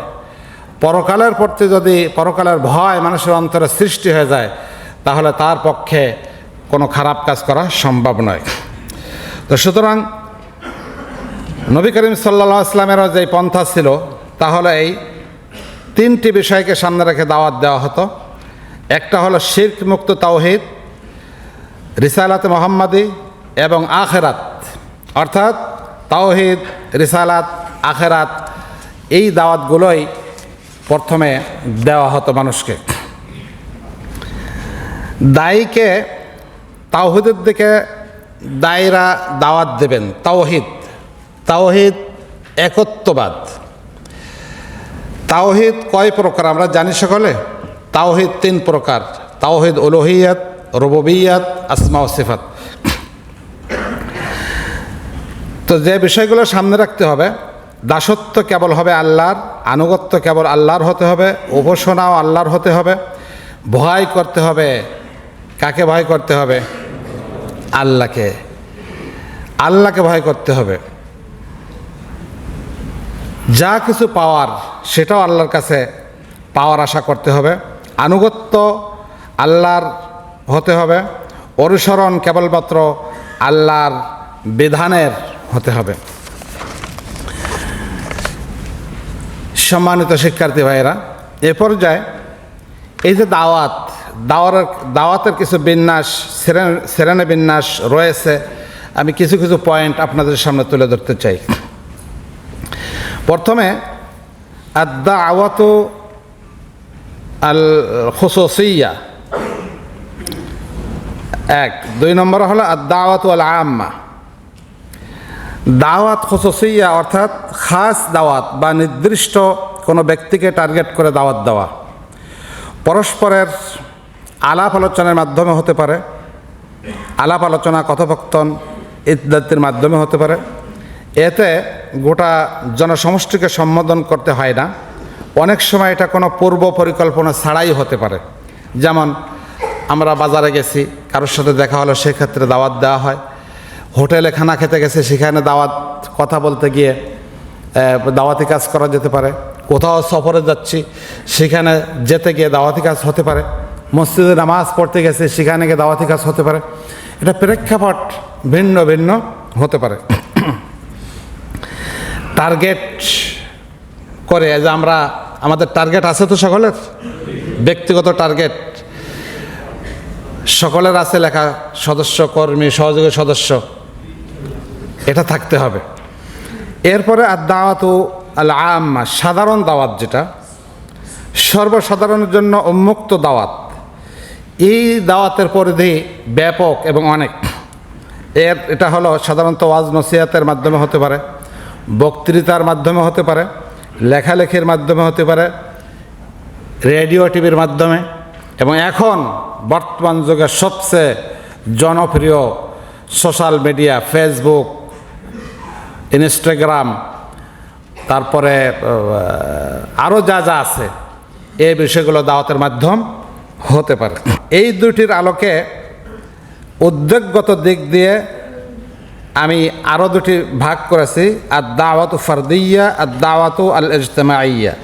পরকালের প্রতি যদি পরকালের ভয় মানুষের অন্তরে সৃষ্টি হয়ে যায়, তাহলে তার পক্ষে কোনো খারাপ কাজ করা সম্ভব নয়। তো সুতরাং নবী করিম সাল্লাল্লাহু আলাইহি ওয়াসাল্লামেরও যে পন্থা ছিল তাহলে এই তিনটি বিষয়কে সামনে রেখে দাওয়াত দেওয়া হতো। একটা হলো শিরক মুক্ত তাওহীদ, রিসালাত মুহাম্মাদি এবং আখিরাত, অর্থাৎ তাওহীদ, রিসালাত, আখিরাত, এই দাওয়াতগুলোই প্রথমে দেওয়া হতো মানুষকে। দায়ীকে তাওহীদের দিকে দায়ীরা দাওয়াত দেবেন। তাওহীদ, তাওহীদ একত্ববাদ। তাওহীদ কয় প্রকার আমরা জানি সকলে? তাওহীদ 3 প্রকার: তাওহীদ উলুহিয়ত, রুবুবিয়ত, আসমা ও সিফাত। তো যে বিষয়গুলো সামনে রাখতে হবে, দাসত্ব কেবল হবে আল্লাহর, আনুগত্য কেবল আল্লাহর হতে হবে, উপাসনাও আল্লাহর হতে হবে, ভয় করতে হবে। কাকে ভয় করতে হবে? আল্লাহকে। আল্লাহকে ভয় করতে হবে। যা কিছু পাওয়ার সেটাও আল্লাহর কাছে পাওয়ার আশা করতে হবে। আনুগত্য আল্লাহর হতে হবে, অনুসরণ কেবলমাত্র আল্লাহর বিধানের হতে হবে। সম্মানিত শিক্ষার্থী ভাইয়েরা, এ পর্যায়ে এই যে দাওয়াতের কিছু বিন্যাস, শ্রেণী বিন্যাস রয়েছে, আমি কিছু কিছু পয়েন্ট আপনাদের সামনে তুলে ধরতে চাই। প্রথমে আদ-দাওয়াতু আল খুসুসিয়া, 1। 2 নম্বর হলো আদ-দাওয়াতু আল আম্মা। দাওয়াত খুসুসিয়া অর্থাৎ খাস দাওয়াত বা নির্দিষ্ট কোনো ব্যক্তিকে টার্গেট করে দাওয়াত দেওয়া। পরস্পরের আলাপ আলোচনার মাধ্যমে হতে পারে, আলাপ আলোচনা, কথোপকথন ইত্যাদির মাধ্যমে হতে পারে। এতে গোটা জনসমষ্টিকে সম্বোধন করতে হয় না। অনেক সময় এটা কোনো পূর্ব পরিকল্পনা ছাড়াই হতে পারে। যেমন আমরা বাজারে গেছি, কারোর সাথে দেখা হলো, সেক্ষেত্রে দাওয়াত দেওয়া হয়। হোটেলে খানা খেতে গেছে, সেখানে দাওয়াত, কথা বলতে গিয়ে দাওয়াতি কাজ করা যেতে পারে। কোথাও সফরে যাচ্ছি, সেখানে যেতে গিয়ে দাওয়াতি কাজ হতে পারে। মসজিদে নামাজ পড়তে গেছে, সেখানে গিয়ে দাওয়াতি কাজ হতে পারে। এটা প্রেক্ষাপট ভিন্ন ভিন্ন হতে পারে। টার্গেট করে যে আমরা, আমাদের টার্গেট আছে তো সকলের, ব্যক্তিগত টার্গেট সকলের আছে লেখা, সদস্য, কর্মী, সহযোগী সদস্য, এটা থাকতে হবে। এরপরে আদ-দাওয়াতু আল আম্মা, সাধারণ দাওয়াত, যেটা সর্বসাধারণের জন্য উন্মুক্ত দাওয়াত। এই দাওয়াতের পরিধি ব্যাপক এবং অনেক। এটা হলো সাধারণত ওয়াজ নসিহতের মাধ্যমে হতে পারে, বক্তৃতার মাধ্যমে হতে পারে, লেখালেখির মাধ্যমে হতে পারে, রেডিও টিভির মাধ্যমে, এবং এখন বর্তমান যুগে সবচেয়ে জনপ্রিয় সোশ্যাল মিডিয়া, ফেসবুক, ইনস্টাগ্রাম, তারপরে আরও যা যা আছে, এই বিষয়গুলো দাওয়াতের মাধ্যম হতে পারে। এই দুটির আলোকে উদ্যোগগত দিক দিয়ে আমি আরও দুটি ভাগ করেছি: আদ-দাওয়াতু ফারদিয়া, আদ-দাওয়াতু আল ইজতিমাইয়া।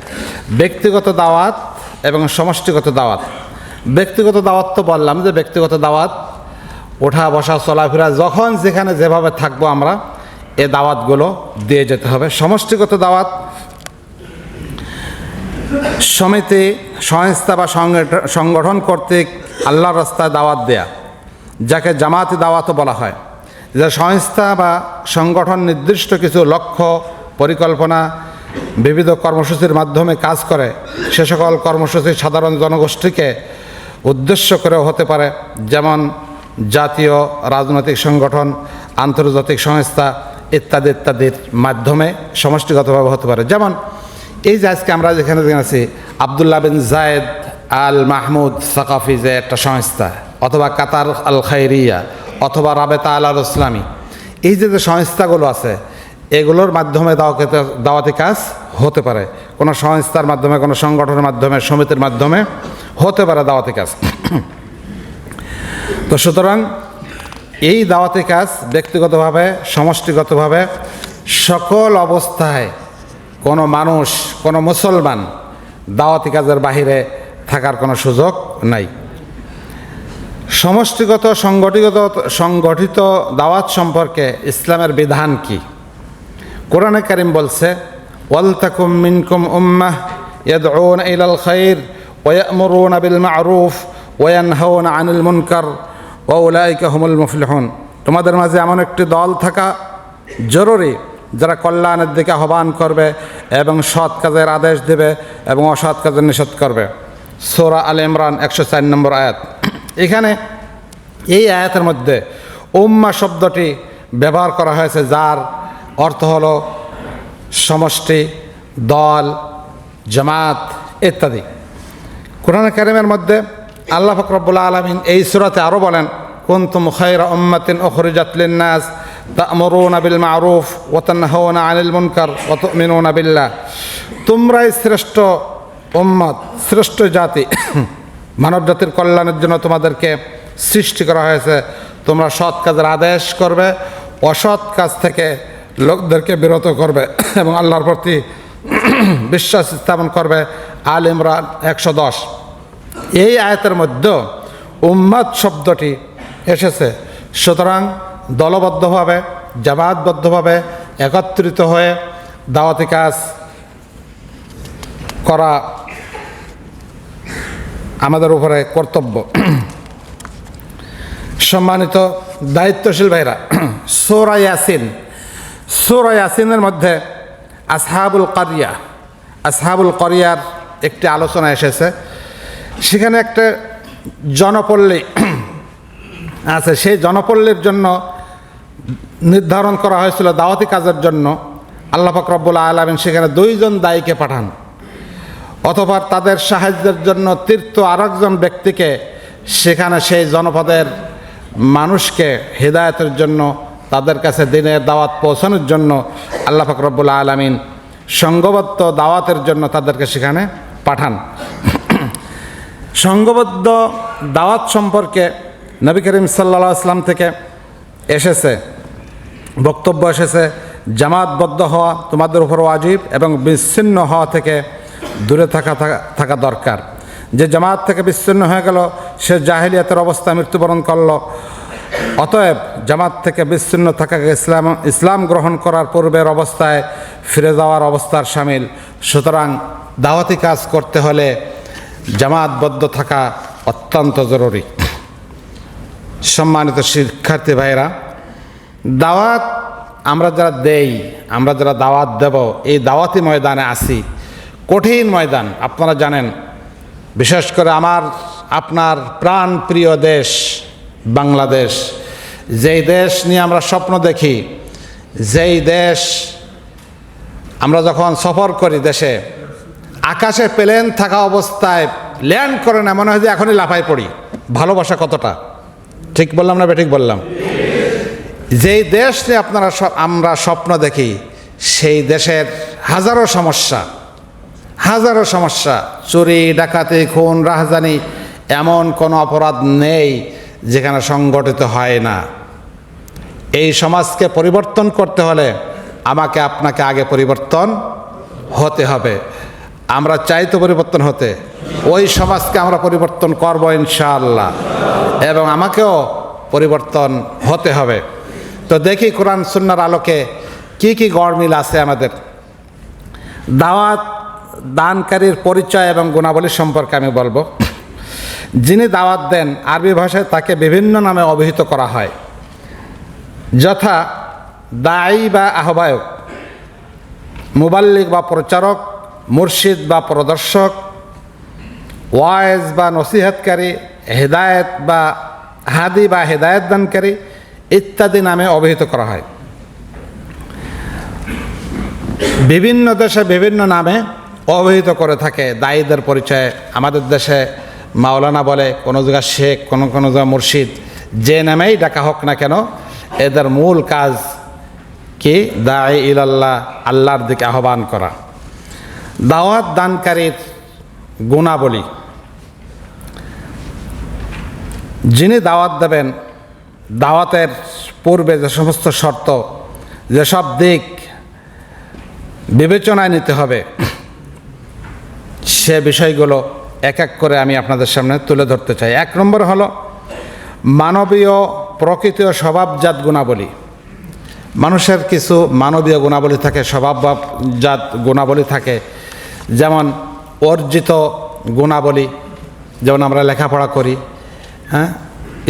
ব্যক্তিগত দাওয়াত এবং সমষ্টিগত দাওয়াত। ব্যক্তিগত দাওয়াত তো বললাম যে ব্যক্তিগত দাওয়াত ওঠা বসা চলাফেরা যখন যেখানে যেভাবে থাকবো আমরা এ দাওয়াতগুলো দিয়ে যেতে হবে। সমষ্টিগত দাওয়াত সমিতি, সংস্থা বা সংগঠন কর্তৃক আল্লাহর রাস্তায় দাওয়াত দেয়া, যাকে জামাতি দাওয়াতও বলা হয়। যে সংস্থা বা সংগঠন নির্দিষ্ট কিছু লক্ষ্য, পরিকল্পনা, বিবিধ কর্মসূচির মাধ্যমে কাজ করে, সে সকল কর্মসূচি সাধারণ জনগোষ্ঠীকে উদ্দেশ্য করেও হতে পারে। যেমন জাতীয় রাজনৈতিক সংগঠন, আন্তর্জাতিক সংস্থা ইত্যাদি ইত্যাদির মাধ্যমে সমষ্টিগতভাবে হতে পারে। যেমন এই যে আজকে আমরা যেখানে আছি, আবদুল্লাহ বিন জায়েদ আল মাহমুদ সাকাফি যে একটা সংস্থা, অথবা কাতার আল খায়রিয়া, অথবা রাবেতা আল ইসলামী, এই যে যে সংস্থাগুলো আছে, এগুলোর মাধ্যমে দাওয়াতি কাজ হতে পারে। কোনো সংস্থার মাধ্যমে, কোনো সংগঠনের মাধ্যমে, সমিতির মাধ্যমে হতে পারে দাওয়াতি কাজ। তো সুতরাং এই দাওয়াতি কাজ ব্যক্তিগতভাবে, সমষ্টিগতভাবে, সকল অবস্থায় কোনো মানুষ, কোনো মুসলমান দাওয়াতি কাজের বাহিরে থাকার কোনো সুযোগ নাই। সমষ্টিগত সংগঠিত দাওয়াত সম্পর্কে ইসলামের বিধান কি? কোরআনে কারীম বলছে ওয়ালতাকুম মিনকুম উম্মাহ ইয়াদউনা ইলাল খায়র ওয়া ইয়া'মুরুনা বিল মা'রুফ ওয়া ইয়ানহাউনা আনিল মুনকার ওয়া উলাইকা হুমুল মুফলিহুন। তোমাদের মাঝে এমন একটি দল থাকা জরুরি যারা কল্যাণের দিকে আহ্বান করবে এবং সৎ কাজের আদেশ দেবে এবং অসৎ কাজের নিষেধ করবে। সূরা আল ইমরান 104 নম্বর আয়াত। এখানে এই আয়াতের মধ্যে উম্মাহ শব্দটি ব্যবহার করা হয়েছে, যার অর্থ হলো সমষ্টি, দল, জামাত ইত্যাদি। কোরআন কারীমের মধ্যে আল্লাহ পাক রব্বুল আলামিন এই সূরাতে আরও বলেন কুনতুম খায়রা উম্মাতিন উখরিজাত লিন-নাস তা'মুরুনা বিল মা'রুফ ওয়া তানহাউনা আনিল মুনকার ওয়া তু'মিনুনা বিল্লাহ। তোমরাই শ্রেষ্ঠ উম্মত, শ্রেষ্ঠ জাতি, মানব জাতির কল্যাণের জন্য তোমাদেরকে সৃষ্টি করা হয়েছে। তোমরা সৎ কাজের আদেশ করবে, অসৎ কাজ থেকে লোকদেরকে বিরত করবে এবং আল্লাহর প্রতি বিশ্বাস স্থাপন করবে। আল ইমরান 110। এই আয়াতের মধ্যে উম্মাত শব্দটি এসেছে। সুতরাং দলবদ্ধভাবে, জামাতবদ্ধভাবে একত্রিত হয়ে দাওয়াতি কাজ করা আমাদের উপরে কর্তব্য। সম্মানিত দায়িত্বশীল ভাইরা, সূরা ইয়াসিন, সূরা ইয়াসিনের মধ্যে আসহাবুল করিয়ার একটি আলোচনা এসেছে। সেখানে একটা জনপল্লী আছে। সেই জনপল্লীর জন্য নির্ধারণ করা হয়েছিল দাওয়াতি কাজের জন্য। আল্লাহ পাক রব্বুল আলামিন সেখানে 2 জন দায়ীকে পাঠান। অতঃপর তাদের সাহায্যের জন্য আরেকজন ব্যক্তিকে সেখানে সেই জনপদের মানুষকে হিদায়াতের জন্য, তাদের কাছে দ্বীনের দাওয়াত পৌঁছানোর জন্য আল্লাহ পাক রব্বুল আলামিন সংঘবদ্ধ দাওয়াতের জন্য তাদেরকে সেখানে পাঠান। সংঘবদ্ধ দাওয়াত সম্পর্কে নবী করিম সাল্লাল্লাহু আলাইহি ওয়াসাল্লাম থেকে এসেছে, বক্তব্য এসেছে, জামাতবদ্ধ হওয়া তোমাদের উপর ওয়াজিব এবং বিচ্ছিন্ন হওয়া থেকে দূরে থাকা দরকার। যে জামাত থেকে বিচ্ছিন্ন হয়ে গেল সে জাহেলিয়াতের অবস্থা মৃত্যুবরণ করল। অতএব জামাত থেকে বিচ্ছিন্ন থাকাকে ইসলাম গ্রহণ করার পূর্বের অবস্থায় ফিরে যাওয়ার অবস্থার শামিল। সুতরাং দাওয়াতি কাজ করতে হলে জামাতবদ্ধ থাকা অত্যন্ত জরুরি। সম্মানিত শিক্ষার্থী ভাইরা, দাওয়াত আমরা যারা দেই, আমরা যারা দাওয়াত দেব, এই দাওয়াতি ময়দানে আসি, কঠিন ময়দান। আপনারা জানেন, বিশেষ করে আপনার প্রাণ প্রিয় দেশ বাংলাদেশ, যেই দেশ নিয়ে আমরা স্বপ্ন দেখি, যেই দেশ আমরা যখন সফর করি, দেশে আকাশে প্লেন থাকা অবস্থায় ল্যান্ড করে না, মনে হয় যে এখনই লাফাই পড়ি। ভালোবাসা কতটা! ঠিক বললাম না বেঠিক বললাম? যেই দেশ নিয়ে আমরা স্বপ্ন দেখি, সেই দেশের হাজারো সমস্যা, চুরি, ডাকাতি, খুন, রাহাজানি, এমন কোনো অপরাধ নেই যেখানে সংগঠিত হয় না। এই সমাজকে পরিবর্তন করতে হলে আমাকে আপনাকে আগে পরিবর্তন হতে হবে। আমরা চাই তো পরিবর্তন হতে, ওই সমাজকে আমরা পরিবর্তন করব ইনশাআল্লাহ, এবং আমাকেও পরিবর্তন হতে হবে। তো দেখি কোরআন সুন্নাহর আলোকে কি কি গড়মিল আছে আমাদের। দাওয়াত দানকারীর পরিচয় এবং গুণাবলী সম্পর্কে আমি বলবো। যিনি দাওয়াত দেন, আরবি ভাষায় তাকে বিভিন্ন নামে অভিহিত করা হয়, যথা দায়ী বা আহ্বায়ক, মুবাল্লিগ বা প্রচারক, মুর্শিদ বা প্রদর্শক, ওয়াইজ বা নসিহতকারী, হেদায়েত বা হাদি বা হেদায়েত দানকারী ইত্যাদি নামে অভিহিত করা হয়। বিভিন্ন দেশে বিভিন্ন নামে অভিহিত করে থাকে দায়ীদের পরিচয়। আমাদের দেশে মাওলানা বলে, কোনো জায়গায় শেখ, কোনো জায়গায় মুর্শিদ। যে নামেই ডাকা হোক না কেন, এদের মূল কাজ কি? দাঈ ইলাল্লাহ, আল্লাহর দিকে আহ্বান করা। দাওয়াত দানকারীর গুণাবলী। যিনি দাওয়াত দেবেন, দাওয়াতের পূর্বে যে সমস্ত শর্ত, যেসব দিক বিবেচনায় নিতে হবে, সে বিষয়গুলো এক এক করে আমি আপনাদের সামনে তুলে ধরতে চাই। 1 নম্বর হলো মানবীয় প্রকৃতি ও স্বভাবজাত গুণাবলী। মানুষের কিছু মানবীয় গুণাবলী থাকে, স্বভাবজাত গুণাবলী থাকে, যেমন অর্জিত গুণাবলী, যেমন আমরা লেখাপড়া করি, হ্যাঁ,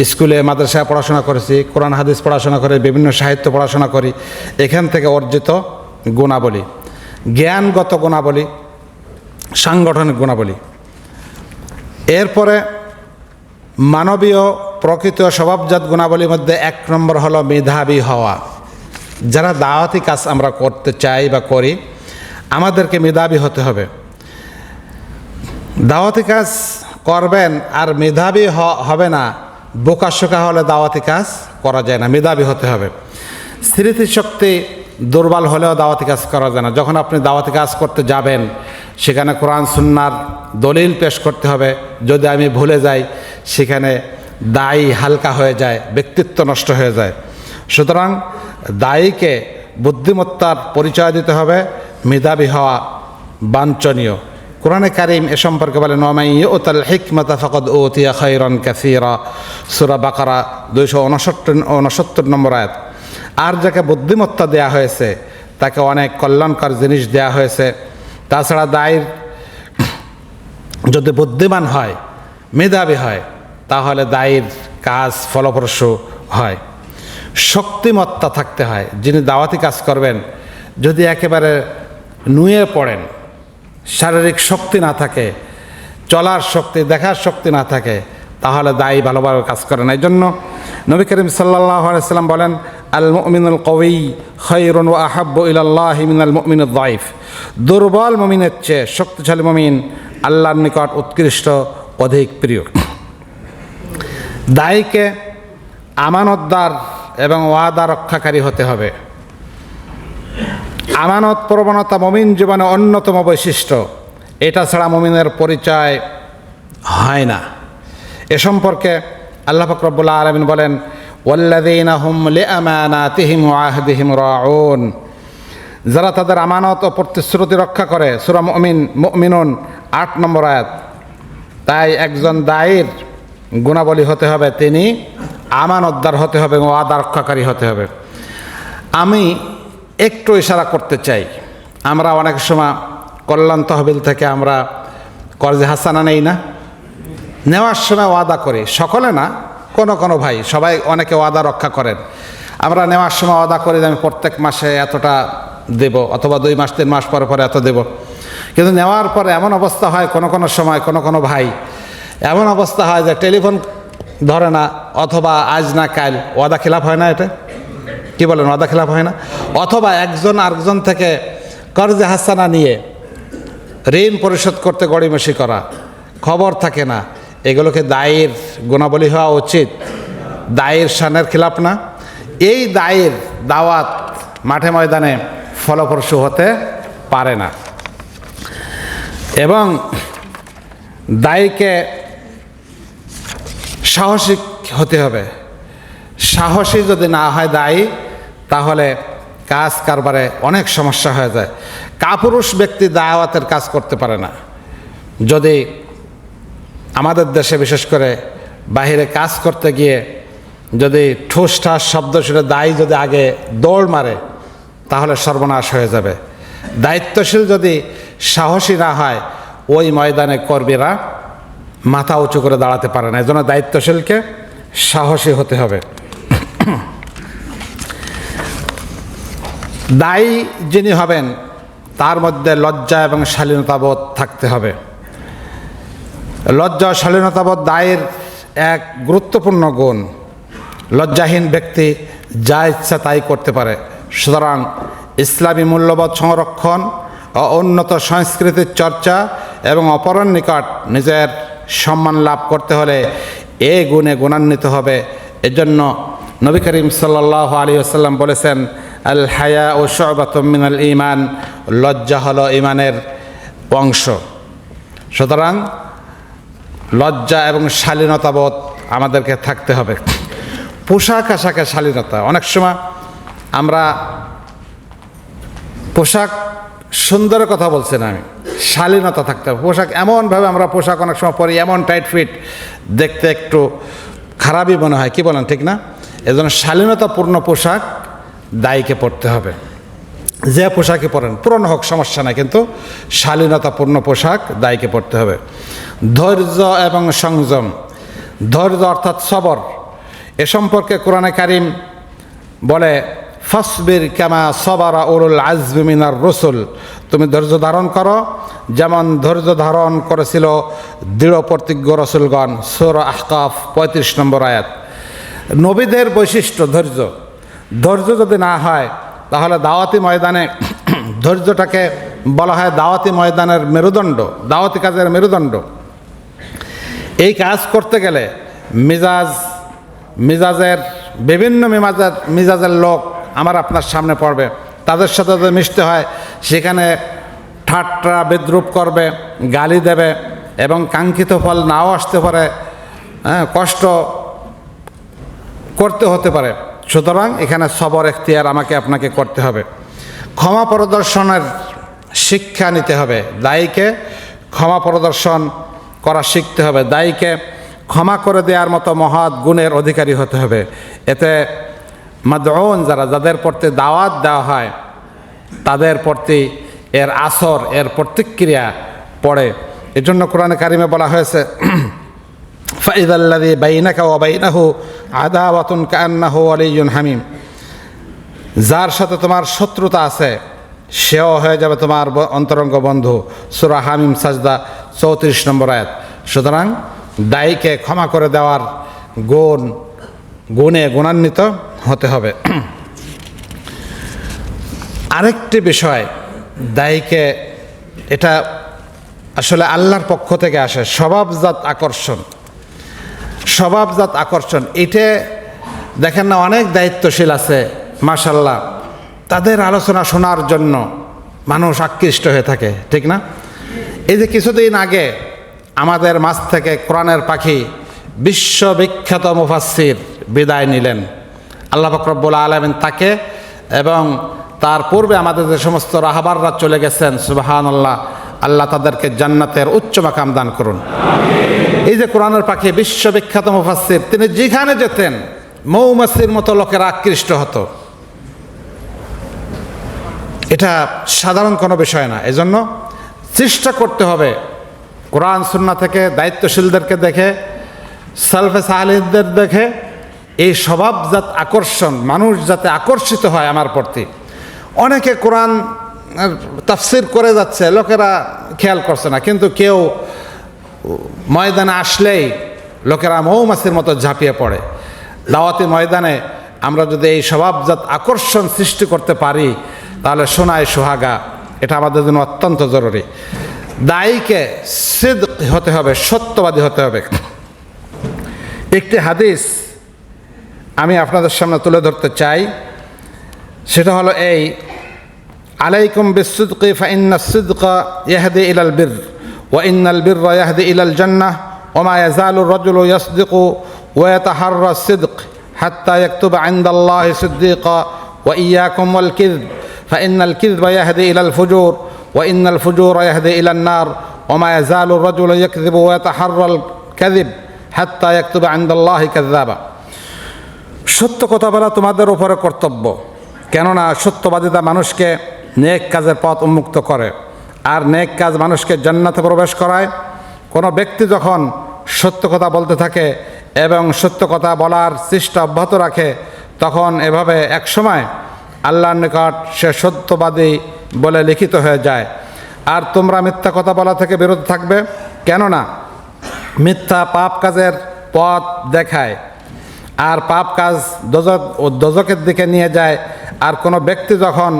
স্কুলে মাদ্রাসায় পড়াশোনা করেছি, কোরআন হাদিস পড়াশোনা করে, বিভিন্ন সাহিত্য পড়াশোনা করি, এখান থেকে অর্জিত গুণাবলী। জ্ঞানগত গুণাবলী, সাংগঠনিক গুণাবলী। এরপরে মানবীয় প্রকৃত স্বভাবজাত গুণাবলীর মধ্যে 1 নম্বর হলো মেধাবী হওয়া। যারা দাওয়াতি কাজ আমরা করতে চাই বা করি, আমাদেরকে মেধাবী হতে হবে। দাওয়াতি কাজ করবেন আর মেধাবী হবে না, বোকাশোকা হলে দাওয়াতি কাজ করা যায় না, মেধাবী হতে হবে। স্মৃতিশক্তি দুর্বল হলেও দাওয়াতি কাজ করা যায় না। যখন আপনি দাওয়াতি কাজ করতে যাবেন, সেখানে কোরআন সুন্নাহর দলিল পেশ করতে হবে। যদি আমি ভুলে যাই, সেখানে দায়ী হালকা হয়ে যায়, ব্যক্তিত্ব নষ্ট হয়ে যায়। সুতরাং দায়ীকে বুদ্ধিমত্তার পরিচয় দিতে হবে, মেধাবী হওয়া বাঞ্ছনীয়। কোরআনে কারীম এ সম্পর্কে বলেন, ওয়া মান ইউতাল হিকমাতা ফাকাদ উতিয়া খায়রান কাসীরা, সূরা বাকারা 269 নম্বর আয়াত। আর যাকে বুদ্ধিমত্তা দেয়া হয়েছে তাকে অনেক কল্যাণকর জিনিস দেয়া হয়েছে। তাছাড়া দায়ীর যদি বুদ্ধিমান হয়, মেধাবী হয়, তাহলে দায়ীর কাজ ফলপ্রসূ হয়। শক্তিমত্তা থাকতে হয়। যিনি দাওয়াতি কাজ করবেন, যদি একেবারে নুয়ে পড়েন, শারীরিক শক্তি না থাকে, চলার শক্তি, দেখার শক্তি না থাকে, তাহলে দায়ী ভালোভাবে কাজ করে না। এই জন্য নবী করিম সাল্লাল্লাহু আলাইহি ওয়াসাল্লাম বলেন, আল মুমিনুল কওয়ী খায়রুন ওয়া আহাব্বু ইলাল্লাহি মিনাল মুমিনিদ যায়ফ। দুর্বল মুমিনের চেয়ে শক্তিশালী মুমিন আল্লাহর নিকট উৎকৃষ্ট, অধিক প্রিয়। দায়ীকে আমানতদার এবং ওয়াদা রক্ষাকারী হতে হবে। আমানত প্রবণতা মুমিন জীবনে অন্যতম বৈশিষ্ট্য। এটা ছাড়া মুমিনের পরিচয় হয় না। এ সম্পর্কে আল্লাহ পাক রব্বুল আলামিন বলেন, ওয়াল্লাযীনা হুম লিআমানাতিহিম ওয়া আহদিহিম রাউন। যারা তাদের আমানত ও প্রতিশ্রুতি রক্ষা করে, সূরা মুমিনুন 8 নম্বর আয়াত। তাই একজন দায়ীর গুণাবলী হতে হবে, তিনি আমানতদার হতে হবে, ওয়াদা রক্ষাকারী হতে হবে। আমি একটু ইশারা করতে চাই, আমরা অনেক সময় কল্যাণ তহবিল থেকে আমরা কর্জে হাসানা নেই না, নেওয়ার সময় ওয়াদা করি, সকলে না, কোনো ভাই, সবাই অনেকে ওয়াদা রক্ষা করেন। আমরা নেওয়ার সময় ওয়াদা করি যে আমি প্রত্যেক মাসে এতটা দেব, অথবা 2 মাস 3 মাস পরে এত দেব। কিন্তু নেওয়ার পরে এমন অবস্থা হয়, কোনো সময় কোনো ভাই এমন অবস্থা হয় যে টেলিফোন ধরে না, অথবা আজ না কাল। ওয়াদা খেলাপ হয় না? এটা কি বলেন, ওয়াদা খেলাপ হয় না? অথবা একজন আরেকজন থেকে কর্জে হাসানা নিয়ে ঋণ পরিশোধ করতে গড়িমসি করা, খবর থাকে না। এগুলোকে দায়ের গুণাবলী হওয়া উচিত, দায়ের শানের খেলাপ না। এই দায়ের দাওয়াত মাঠে ময়দানে ফলপ্রসূ হতে পারে না। এবং দায়ীকে সাহসী হতে হবে। সাহসী যদি না হয় দায়ী, তাহলে কাজ কারবারে অনেক সমস্যা হয়ে যায়। কাপুরুষ ব্যক্তি দাওয়াতের কাজ করতে পারে না। যদি আমাদের দেশে বিশেষ করে বাহিরে কাজ করতে গিয়ে যদি ঠুস ঠাস শব্দ শুনে দায়ী যদি আগে দৌড় মারে, তাহলে সর্বনাশ হয়ে যাবে। দায়িত্বশীল যদি সাহসী না হয়, ওই ময়দানে কর্মীরা মাথা উঁচু করে দাঁড়াতে পারে না। এজন্য দায়িত্বশীলকে সাহসী হতে হবে। দায়ী যিনি হবেন, তার মধ্যে লজ্জা এবং শালীনতাবোধ থাকতে হবে। লজ্জা ও শালীনতাবোধ দায়ের এক গুরুত্বপূর্ণ গুণ। লজ্জাহীন ব্যক্তি যা ইচ্ছা তাই করতে পারে। সুতরাং ইসলামী মূল্যবোধ সংরক্ষণ ও উন্নত সংস্কৃতির চর্চা এবং অপরের নিকট নিজের সম্মান লাভ করতে হলে এ গুণে গুণান্বিত হবে। এজন্য নবী করিম সাল্লাল্লাহু আলাইহি ওয়াসাল্লাম বলেছেন, আল হায়া ও শু'বাতুম মিনাল ঈমান। লজ্জা হলো ঈমানের অংশ। সুতরাং লজ্জা এবং শালীনতাবোধ আমাদেরকে থাকতে হবে। পোশাক আশাকে শালীনতা। অনেক সময় আমরা পোশাক সুন্দরের কথা বলছি না, আমি শালীনতা থাকতে হবে। পোশাক এমনভাবে আমরা পোশাক অনেক সময় পরি, এমন টাইট ফিট, দেখতে একটু খারাপই মনে হয়, কি বলেন, ঠিক না? এজন্য শালীনতাপূর্ণ পোশাক দায়ীকে পড়তে হবে। যে পোশাকই পরেন, পুরনো হোক সমস্যা নাই, কিন্তু শালীনতাপূর্ণ পোশাক দায়ীকে পড়তে হবে। ধৈর্য এবং সংযম, ধৈর্য অর্থাৎ সবর, এ সম্পর্কে কোরআনে কারিম বলে ফাসবির কামা সবারা উলুল আজমি মিনার রসুল, তুমি ধৈর্য ধারণ করো যেমন ধৈর্য ধারণ করেছিল দৃঢ় প্রতিজ্ঞ রসুলগণ। সূরা আহকাফ 35 নম্বর আয়াত। নবীদের বৈশিষ্ট্য ধৈর্য। ধৈর্য যদি না হয় তাহলে দাওয়াতি ময়দানে ধৈর্যটাকে বলা হয় দাওয়াতি ময়দানের মেরুদণ্ড, দাওয়াতি কাজের মেরুদণ্ড। এই কাজ করতে গেলে মিজাজের বিভিন্ন মিজাজের লোক আমার আপনার সামনে পড়বে, তাদের সাথে যদি মিশতে হয় সেখানে ঠাট্টা বিদ্রুপ করবে, গালি দেবে এবং কাঙ্ক্ষিত ফল নাও আসতে পারে, কষ্ট করতে হতে পারে। সুতরাং এখানে সবর এখতিয়ার আমাকে আপনাকে করতে হবে। ক্ষমা প্রদর্শনের শিক্ষা নিতে হবে, দায়ীকে ক্ষমা প্রদর্শন করা শিখতে হবে, দায়ীকে ক্ষমা করে দেওয়ার মতো মহৎ গুণের অধিকারী হতে হবে। এতে মাদউন যাদের প্রতি দাওয়াত দেওয়া হয় তাদের প্রতি এর আসর, এর প্রতিক্রিয়া পড়ে। এজন্য কোরআনে কারিমে বলা হয়েছে ফাইযাল্লাযী বাইনাকা ওয়া বাইনাহু আদাওয়াতুন কাআন্নাহু ওয়ালিয়্যুন হামীম, যার সাথে তোমার শত্রুতা আছে সেও হয়ে যাবে তোমার অন্তরঙ্গ বন্ধু। সূরা হামীম সাজদা 34 নম্বর আয়াত। সুতরাং দায়ীকে ক্ষমা করে দেওয়ার গুণে গুণান্বিত হতে হবে। আরেকটি বিষয়, দায়ীকে এটা আসলে আল্লাহর পক্ষ থেকে আসে, স্বভাবজাত আকর্ষণ। স্বভাবজাত আকর্ষণ এটা দেখেন না, অনেক দায়িত্বশীল আছে মাশাআল্লাহ, তাদের আলোচনা শোনার জন্য মানুষ আকৃষ্ট হয়ে থাকে, ঠিক না? এই যে কিছুদিন আগে আমাদের মাঝ থেকে কোরআনের পাখি বিশ্ববিখ্যাত মুফাসসির বিদায় নিলেন। আল্লাহ পাক রব্বুল আলামিন তাকে এবং তার পূর্বে আমাদের যে সমস্ত রাহবাররা চলে গেছেন, সুবহানাল্লাহ, আল্লাহ তাদেরকে জান্নাতের উচ্চ মাকাম দান করুন। এই যে কোরআনের পাখি বিশ্ববিখ্যাত মুফাসসির, তিনি যেখানে যেতেন মৌমাছির মতো লোকেরা আকৃষ্ট হতো। এটা সাধারণ কোনো বিষয় না। এজন্য চেষ্টা করতে হবে কোরআন সুন্নাহ থেকে দায়িত্বশীলদেরকে দেখে, সালফে সালেহদের দেখে এই স্বভাবজাত আকর্ষণ, মানুষ যাতে আকর্ষিত হয় আমার প্রতি। অনেকে কোরআন তাফসির করে যাচ্ছে, লোকেরা খেয়াল করছে না, কিন্তু কেউ ময়দানে আসলেই লোকেরা মৌমাছির মতো ঝাঁপিয়ে পড়ে। দাওয়াতি ময়দানে আমরা যদি এই স্বভাবজাত আকর্ষণ সৃষ্টি করতে পারি তাহলে সোনায় সোহাগা, এটা আমাদের জন্য অত্যন্ত জরুরি। দায়ীকে সিদক হতে হবে, সত্যবাদী হতে হবে। একটি হাদিস আমি আপনাদের সামনে তুলে ধরতে চাই, সেটা হলো এই, আলাইকুম বিসসিদকি ফাইন্নাস সিদকা ইয়াহদি ইলাল বির ওয়া ইন্নাল বিররা ইয়াহদি ইলাল জান্নাহ ওয়া মা ইয়াজালু আর-রাজুলু ইয়াসদিকু ওয়া ইয়াতাহাররা সিদক হাত্তা ইয়াকতুবা ইনদাল্লাহি সিদ্দীকা ওয়া ইয়্যাকুম ওয়াল কিযব ফাইন্নাল কিযবা ইয়াহদি ইলাল ফুজুর ওয়া ইন্নাল ফুজুরা ইয়াহদি ইলান নার ওয়া মা ইয়াজালু আর-রাজুলু ইয়াকযিবু ওয়া ইয়াতাহাররাল কাযিব হাত্তা ইয়াকতুবা ইনদাল্লাহি কাযযাবা। সত্য কথা বলা তোমাদের উপরে কর্তব্য, কেননা সত্যবাদিতা মানুষকে নেক কাজের পথ উন্মুক্ত করে, আর নেক কাজ মানুষকে জান্নাতে প্রবেশ করায়। কোনো ব্যক্তি যখন সত্য কথা বলতে থাকে এবং সত্য কথা বলার চেষ্টা অব্যাহত রাখে, তখন এভাবে একসময় আল্লাহর নিকট সে সত্যবাদী বলে লিখিত হয়ে যায়। আর তোমরা মিথ্যা কথা বলা থেকে বিরত থাকবে, কেননা মিথ্যা পাপ কাজের পথ দেখায়, আর পাপ কাজ দোজকের দিকে নিয়ে যায়। আর কোনো ব্যক্তি যখন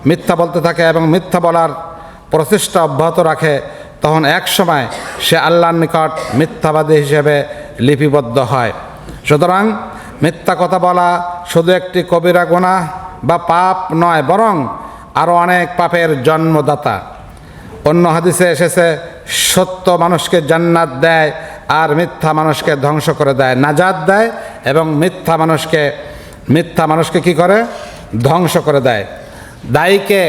মিথ্যা বলতে থাকে এবং মিথ্যা বলার প্রচেষ্টা অব্যাহত রাখে, তখন এক সময় সে আল্লাহর নিকট মিথ্যাবাদী হিসেবে লিপিবদ্ধ হয়। সুতরাং মিথ্যা কথা বলা শুধু একটি কবিরা গুনাহ বা পাপ নয়, বরং আরও অনেক পাপের জন্মদাতা। অন্য হাদিসে এসেছে, সত্য মানুষকে জান্নাত দেয় আর মিথ্যা মানুষকে ধ্বংস করে দেয়, নাজাত দেয়, এবং মিথ্যা মানুষকে কি করে? ধ্বংস করে দেয়। দায়ীকে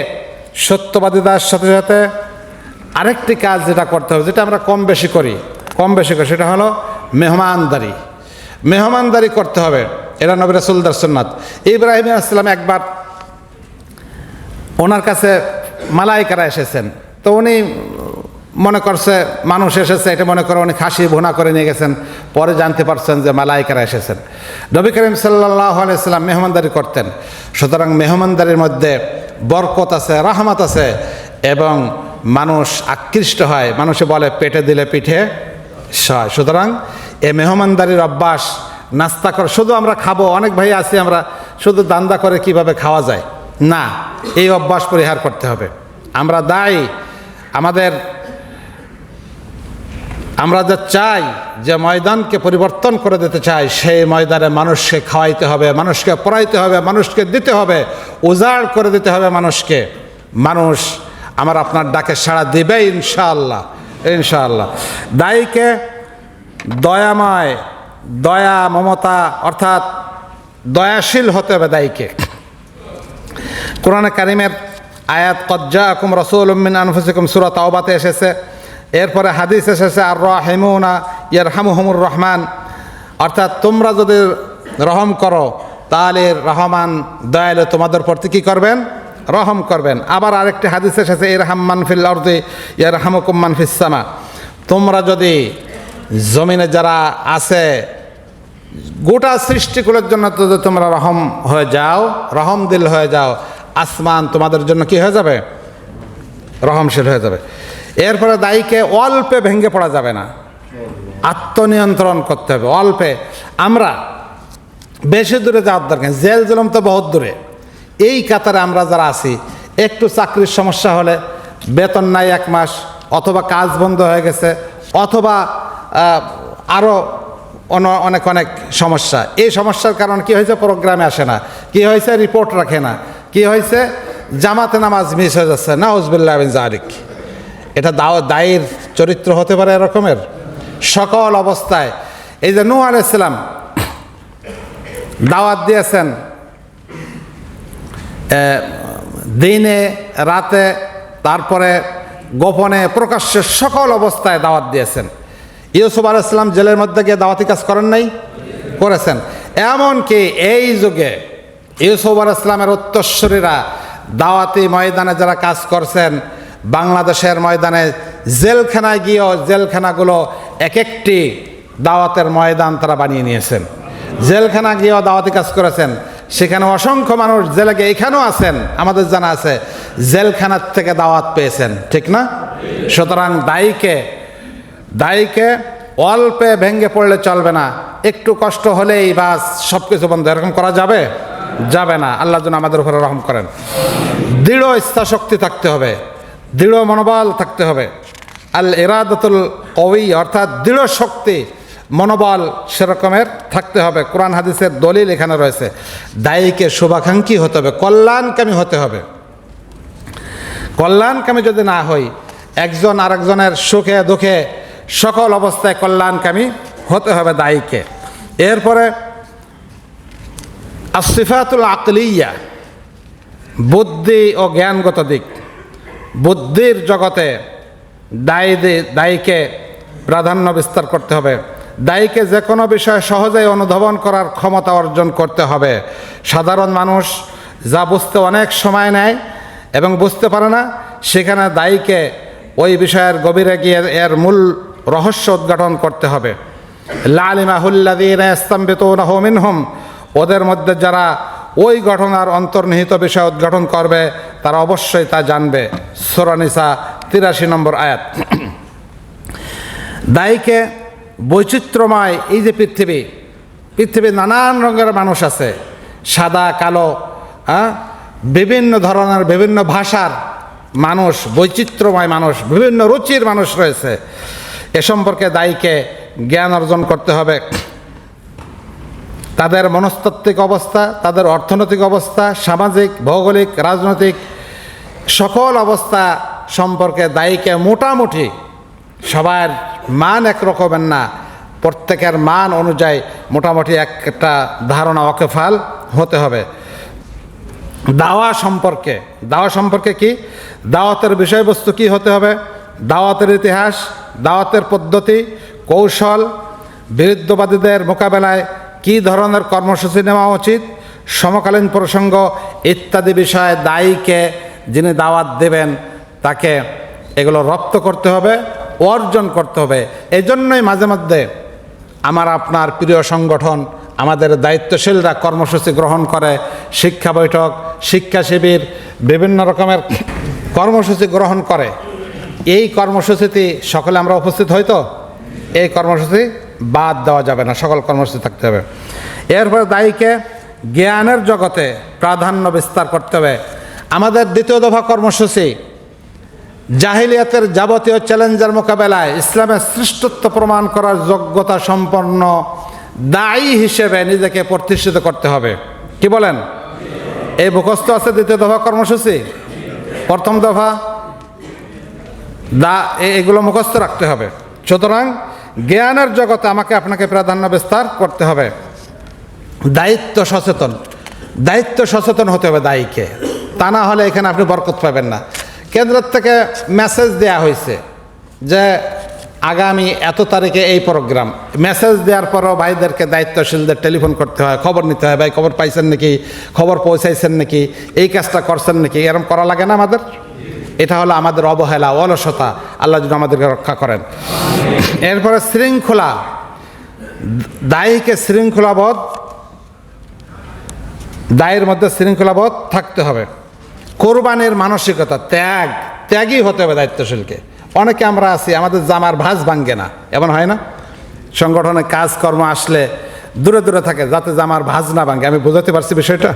সত্যবাদিতার সাথে সাথে আরেকটি কাজ যেটা করতে হবে, যেটা আমরা কম বেশি করি, সেটা হলো মেহমানদারি করতে হবে। এটা নবী রাসূলদের সুন্নাত। ইব্রাহিম আলাইহিস সালাম একবার ওনার কাছে মালাইকারা এসেছেন। তো উনি মনে করছে মানুষ এসেছে, এটা মনে করে উনি খাসি ভুনা করে নিয়ে গেছেন। পরে জানতে পারছেন যে মালাইকারা এসেছেন। নবী করিম সাল্লাল্লাহু আলাইহি সাল্লাম মেহমানদারি করতেন। সুতরাং মেহমানদারির মধ্যে বরকত আছে, রাহমাত আছে, এবং মানুষ আকৃষ্ট হয়। মানুষে বলে পেটে দিলে পিঠে সয়। সুতরাং এ মেহমানদারির অভ্যাস, নাস্তা করে শুধু আমরা খাবো, অনেক ভাই আছি আমরা শুধু দান্দা করে কিভাবে খাওয়া যায়, না, এই অভ্যাস পরিহার করতে হবে। আমরা দায়ী, আমরা যা চাই, যে ময়দানকে পরিবর্তন করে দিতে চাই, সেই ময়দানে মানুষকে খাওয়াইতে হবে, মানুষকে পড়াইতে হবে, মানুষকে দিতে হবে, উজাড় করে দিতে হবে মানুষকে। মানুষ আমার আপনার ডাকে সাড়া দিবে ইনশাআল্লাহ, ইনশাআল্লাহ। দায়ীকে দয়াময়, দয়া মমতা অর্থাৎ দয়াশীল হতে হবে দায়ীকে। কোরআনে কারিমের আয়াত কদ জাআকুম রাসূলুম মিন আনফুসিকুম সূরা তাওবাতে এসেছে। এরপরে হাদিস এসেছে আর রাহিমুনা ইয়ারহামুহুমুর রহমান, অর্থাৎ তোমরা যদি রহম করো তাহলে রহমান দয়ালু তোমাদের প্রতি কী করবেন? রহম করবেন। আবার আরেকটি হাদিস এসেছে ইরহাম মান ফিল আরদি ইয়ারহামুকুম মান ফিস সামা, তোমরা যদি জমিনে যারা আছে গোটা সৃষ্টিকুলের জন্য যদি তোমরা রহম হয়ে যাও, রহম দিল হয়ে যাও, আসমান তোমাদের জন্য কি হয়ে যাবে? রহমশীল হয়ে যাবে। এরপরে দায়ীকে অল্পে ভেঙে পড়া যাবে না, আত্মনিয়ন্ত্রণ করতে হবে। অল্পে, আমরা বেশি দূরে যাওয়ার দরকার, জেল জুলুম তো বহুত দূরে। এই কাতারে আমরা যারা আছি, একটু চাকরির সমস্যা হলে, বেতন নাই 1 মাস, অথবা কাজ বন্ধ হয়ে গেছে, অথবা আরও অনেক অনেক সমস্যা। এই সমস্যার কারণ কি হয়েছে? প্রোগ্রামে আসে না, কি হয়েছে? রিপোর্ট রাখে না, কি হয়েছে? জামাতে নামাজ মিস হয়ে যাচ্ছে, নাউজুবিল্লাহ মিন যালিক। এটা দায়ীর চরিত্র হতে পারে এরকমের সকল অবস্থায়। এই যে নূহ আলাইহিস সালাম দাওয়াত দিয়েছেন, দিনে রাতে, তারপরে গোপনে প্রকাশ্যে সকল অবস্থায় দাওয়াত দিয়েছেন। ইউসুফ আলাইহিস সালাম জেলের মধ্যে গিয়ে দাওয়াতি কাজ করেন নাই? করেছেন। এমনকি এই যুগে ইউসুফ আলাইহিস সালামের উত্তরসূরিরা দাওয়াতি ময়দানে যারা কাজ করছেন, বাংলাদেশের ময়দানে জেলখানায় গিয়েও জেলখানাগুলো এক একটি দাওয়াতের ময়দান তারা বানিয়ে নিয়েছেন। জেলখানা গিয়েও দাওয়াতি কাজ করেছেন। সেখানে অসংখ্য মানুষ জেলে গিয়ে, এখানেও আছেন, আমাদের জানা আছে, জেলখানার থেকে দাওয়াত পেয়েছেন, ঠিক না? সুতরাং দায়ীকে অল্পে ভেঙে পড়লে চলবে না। একটু কষ্ট হলেই বাস সব কিছু বন্ধ, এরকম করা যাবে? যাবে না। আল্লাহ যেন আমাদের উপরে রহম করেন। দৃঢ় ইচ্ছা শক্তি থাকতে হবে, দৃঢ় মনোবল থাকতে হবে। আল ইরাদাতুল কওয়ি, অর্থাৎ দৃঢ় শক্তি, মনোবল সেরকমের থাকতে হবে। কোরআন হাদিসের দলিল এখানে রয়েছে। দায়ীকে শুভাকাঙ্ক্ষী হতে হবে, কল্যাণকামী হতে হবে। কল্যাণকামী যদি না হই, একজন আরেকজনের সুখে দুঃখে সকল অবস্থায় কল্যাণকামী হতে হবে দায়ীকে। এরপরে আসিফাতুল আকলিয়া, বুদ্ধি ও জ্ঞানগত দিক। বুদ্ধির জগতে দায়ীকে প্রাধান্য বিস্তার করতে হবে। দায়ীকে যে কোনো বিষয় সহজেই অনুধাবন করার ক্ষমতা অর্জন করতে হবে। সাধারণ মানুষ যা বুঝতে অনেক সময় নেয় এবং বুঝতে পারে না, সেখানে দায়ীকে ওই বিষয়ের গভীরে গিয়ে এর মূল রহস্য উদ্ঘাটন করতে হবে। লালিমাহুল্লাযীনা ইস্তামবিতুনাহু মিনহুম, ওদের মধ্যে যারা ওই ঘটনার অন্তর্নিহিত বিষয় উদ্ঘাটন করবে তারা অবশ্যই তা জানবে। সূরা নিসা 83 নম্বর আয়াত। দায়ীকে বৈচিত্র্যময়, এই যে পৃথিবী নানান রঙের মানুষ আছে, সাদা কালো, বিভিন্ন ধরনের বিভিন্ন ভাষার মানুষ, বৈচিত্র্যময় মানুষ, বিভিন্ন রুচির মানুষ রয়েছে। এ সম্পর্কে দায়ীকে জ্ঞান অর্জন করতে হবে। তাদের মনস্তাত্ত্বিক অবস্থা, তাদের অর্থনৈতিক অবস্থা, সামাজিক, ভৌগোলিক, রাজনৈতিক সকল অবস্থা সম্পর্কে দায়ীকে মোটামুটি, সবার মান একরকমের না, প্রত্যেকের মান অনুযায়ী মোটামুটি একটা ধারণা ওয়াকেফাল হতে হবে। দাওয়া সম্পর্কে কি? দাওয়াতের বিষয়বস্তু কি হতে হবে? দাওয়াতের ইতিহাস, দাওয়াতের পদ্ধতি, কৌশল, বিরুদ্ধবাদীদের মোকাবেলায় কী ধরনের কর্মসূচি নেওয়া উচিত, সমকালীন প্রসঙ্গ ইত্যাদি বিষয়ে দায়ীকে যিনি দাওয়াত দেবেন তাকে এগুলো রপ্ত করতে হবে, অর্জন করতে হবে। এই জন্যই মাঝে মধ্যে আমার আপনার প্রিয় সংগঠন, আমাদের দায়িত্বশীলরা কর্মসূচি গ্রহণ করে, শিক্ষা বৈঠক, শিক্ষা শিবির, বিভিন্ন রকমের কর্মসূচি গ্রহণ করে। এই কর্মসূচিতে সকলে আমরা উপস্থিত হই তো? এই কর্মসূচি বাদ দেওয়া যাবে না, সকল কর্মসূচি থাকতে হবে। এরপরে দায়ীকে জ্ঞানের জগতে প্রাধান্য বিস্তার করতে হবে। আমাদের দ্বিতীয় দফা কর্মসূচি জাহিলিয়াতের যাবতীয় চ্যালেঞ্জের মোকাবেলায় ইসলামের শ্রেষ্ঠত্ব প্রমাণ করার যোগ্যতা সম্পন্ন দায়ী হিসেবে নিজেকে প্রতিষ্ঠিত করতে হবে। কি বলেন? এই মুখস্থ আছে দ্বিতীয় দফা কর্মসূচি। প্রথম দফা এগুলো মুখস্থ রাখতে হবে। সুতরাং জ্ঞানের জগতে আমাকে আপনাকে প্রাধান্য বিস্তার করতে হবে। দায়িত্ব সচেতন হতে হবে দায়ীকে, তা না হলে এখানে আপনি বরকত পাবেন না। কেন্দ্র থেকে মেসেজ দেয়া হয়েছে যে আগামী এত তারিখে এই প্রোগ্রাম। মেসেজ দেওয়ার পরও ভাইদেরকে দায়িত্বশীলদের টেলিফোন করতে হয়, খবর নিতে হয়, ভাই খবর পাইছেন নাকি, খবর পৌঁছাইছেন নাকি, এই কাজটা করছেন নাকি, এরকম করা লাগে না আমাদের? এটা হলো আমাদের অবহেলা, অলসতা। আল্লাহ যদি আমাদেরকে রক্ষা করেন। এরপরে শৃঙ্খলা, দায়ীকে শৃঙ্খলাবোধ, দায়ের মধ্যে শৃঙ্খলাবোধ থাকতে হবে। কোরবানির মানসিকতা, ত্যাগী হতে হবে দায়িত্বশীলকে। অনেকে আমরা আছি, আমাদের জামার ভাঁজ ভাঙ্গে না, এমন হয় না? সংগঠনে কাজকর্ম আসলে দূরে দূরে থাকে যাতে জামার ভাঁজ না ভাঙ্গে। আমি বুঝাতে পারছি বিষয়টা?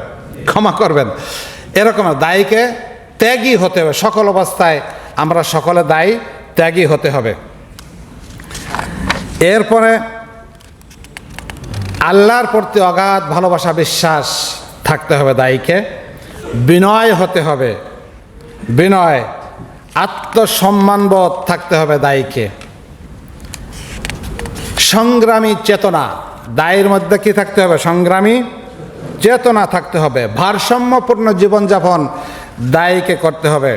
ক্ষমা করবেন। এরকম দায়ীকে ত্যাগী হতে হবে। সকল অবস্থায় আমরা সকলে দায়ী, ত্যাগী হতে হবে। এরপরে আল্লাহর প্রতি অগাধ ভালোবাসা, বিশ্বাস থাকতে হবে দায়ীকে। বিনয় হতে হবে, বিনয়, আত্মসম্মানবোধ থাকতে হবে দায়ীকে। সংগ্রামী চেতনা, দায়ের মধ্যে কি থাকতে হবে? সংগ্রামী চেতনা থাকতে হবে। ভারসাম্যপূর্ণ জীবনযাপন দায়ীকে করতে হবে।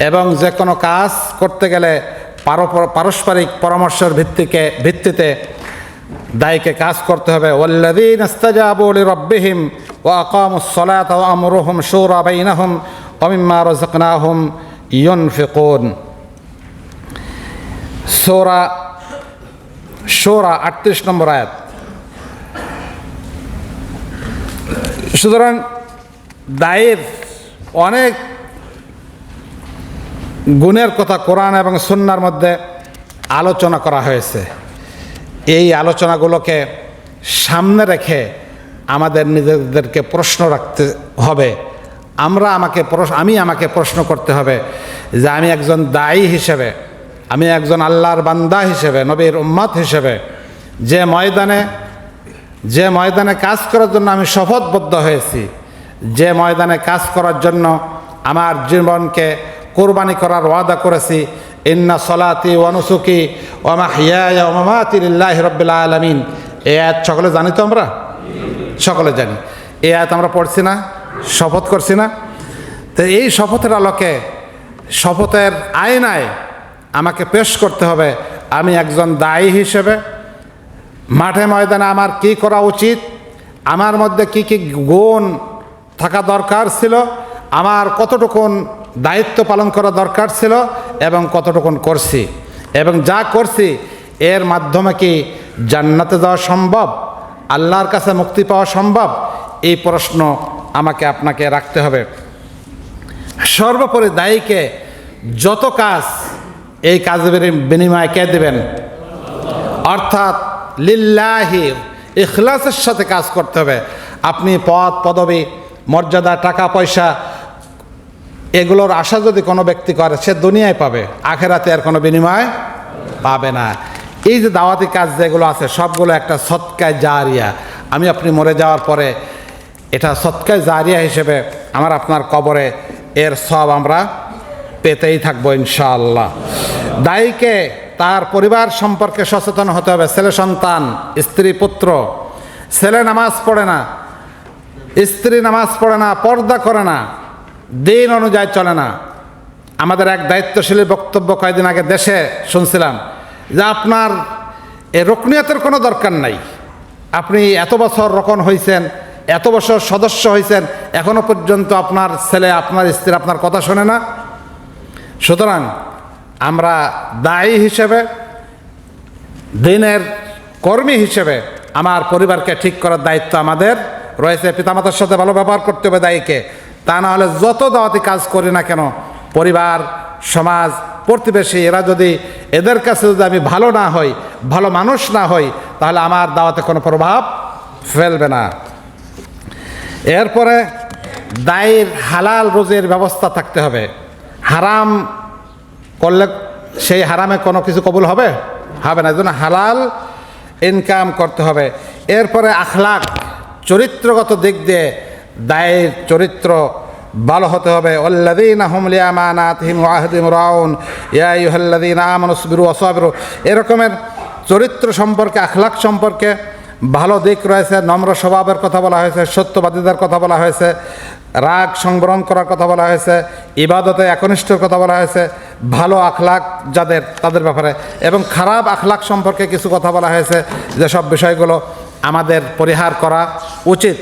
এবং যে কোনো কাজ করতে গেলে পারস্পরিক পরামর্শের ভিত্তিতে দায়ীকে কাজ করতে হবে। ওয়াল্লাযীনা ইসতাজাবু লিরাব্বিহিম ওয়া আকামুস সালাতা ওয়া আমরুহুম শুরা বাইনাহুম ওয়া মিম্মা রাযাকনাহুম ইউনফিকুন। সূরা 38 নম্বর আয়াত। সুতরাং দায়ের অনেক গুণের কথা কোরআন এবং সুন্নাহর মধ্যে আলোচনা করা হয়েছে। এই আলোচনাগুলোকে সামনে রেখে আমাদের নিজেদেরকে প্রশ্ন রাখতে হবে। আমি আমাকে প্রশ্ন করতে হবে যে আমি একজন দায়ী হিসেবে, আমি একজন আল্লাহর বান্দা হিসেবে, নবীর উম্মত হিসেবে যে ময়দানে কাজ করার জন্য আমি শপথবদ্ধ হয়েছি, যে ময়দানে কাজ করার জন্য আমার জীবনকে কোরবানি করার ওয়াদা করেছি, ইন্না সলাতি ওয়া নুসুকি ওয়া মাহইয়ায়া ওয়া মামাতি লিল্লাহি রাব্বিল আলামিন। এই আয়াত সকলে জানি তো? আমরা সকলে জানি। এই আয়াত আমরা পড়ছি না, শপথ করছি না? তো এই শপথের আলোকে, শপথের আয়নায় আমাকে পেশ করতে হবে আমি একজন দায়ী হিসেবে মাঠে ময়দানে আমার কি করা উচিত, আমার মধ্যে কি কি গুণ থাকা দরকার ছিল, আমার কতটুকুন দায়িত্ব পালন করা দরকার ছিল এবং কতটুকুন করছি, এবং যা করছি এর মাধ্যমে কি জান্নাতে যাওয়া সম্ভব, আল্লাহর কাছে মুক্তি পাওয়া সম্ভব, এই প্রশ্ন আমাকে আপনাকে রাখতে হবে। সর্বোপরি দায়ীকে যত কাজ, এই কাজের বিনিময়ে কে দেবেন? অর্থাৎ লিল্লাহি, ইখলাসের সাথে কাজ করতে হবে। আপনি পদ পদবী, মর্যাদা, টাকা পয়সা এগুলোর আশা যদি কোনো ব্যক্তি করে, সে দুনিয়ায় পাবে, আখেরাতে আর কোনো বিনিময় পাবে না। এই যে দাওয়াতি কাজ যেগুলো আছে সবগুলো একটা সদকায়ে জারিয়া। আমি আপনি মরে যাওয়ার পরে এটা সদকায়ে জারিয়া হিসেবে আমার আপনার কবরে এর সব আমরা পেতেই থাকবো ইনশাআল্লাহ। দায়ীকে তার পরিবার সম্পর্কে সচেতন হতে হবে। ছেলে সন্তান, স্ত্রী পুত্র, ছেলে নামাজ পড়ে না, স্ত্রী নামাজ পড়ে না, পর্দা করে না, দিন অনুযায়ী চলে না। আমাদের এক দায়িত্বশীলের বক্তব্য কয়েকদিন আগে দেশে শুনছিলাম যে আপনার এ রুকনিয়তের কোনো দরকার নাই, আপনি এত বছর রকন হয়েছেন এত বছর সদস্য হয়েছেন, এখনো পর্যন্ত আপনার ছেলে আপনার স্ত্রী আপনার কথা শোনে না। সুতরাং আমরা দায়ী হিসেবে, দিনের কর্মী হিসেবে আমার পরিবারকে ঠিক করার দায়িত্ব আমাদের রয়েছে। পিতামাতার সাথে ভালো ব্যবহার করতে হবে দায়ীকে, তা না হলে যত দাওয়াতি কাজ করি না কেন, পরিবার, সমাজ, প্রতিবেশী এরা যদি, এদের কাছে যদি আমি ভালো না হই, ভালো মানুষ না হই, তাহলে আমার দাওয়াতে কোনো প্রভাব ফেলবে না। এরপরে দায়ের হালাল রোজের ব্যবস্থা থাকতে হবে। হারাম করলে সেই হারামে কোনো কিছু কবুল হবে না, এই জন্য হালাল ইনকাম করতে হবে। এরপরে আখলাক, চরিত্রগত দিক দিয়ে দায়ের চরিত্র ভালো হতে হবে। আল্লাযীনা হুম লিআমানাতিহিম ওয়া আহদিহিম রাউন ইয়া আইয়ুহাল্লাযীনা আমানু ইসবিরু ওয়া সাবিরু, এরকমের চরিত্র সম্পর্কে, আখলাক সম্পর্কে ভালো দিক রয়েছে। নম্র স্বভাবের কথা বলা হয়েছে, সত্যবাদীদের কথা বলা হয়েছে, রাগ সংবরণ করার কথা বলা হয়েছে, ইবাদতে একনিষ্ঠর কথা বলা হয়েছে, ভালো আখলাক যাদের তাদের ব্যাপারে, এবং খারাপ আখলাক সম্পর্কে কিছু কথা বলা হয়েছে, যেসব বিষয়গুলো আমাদের পরিহার করা উচিত।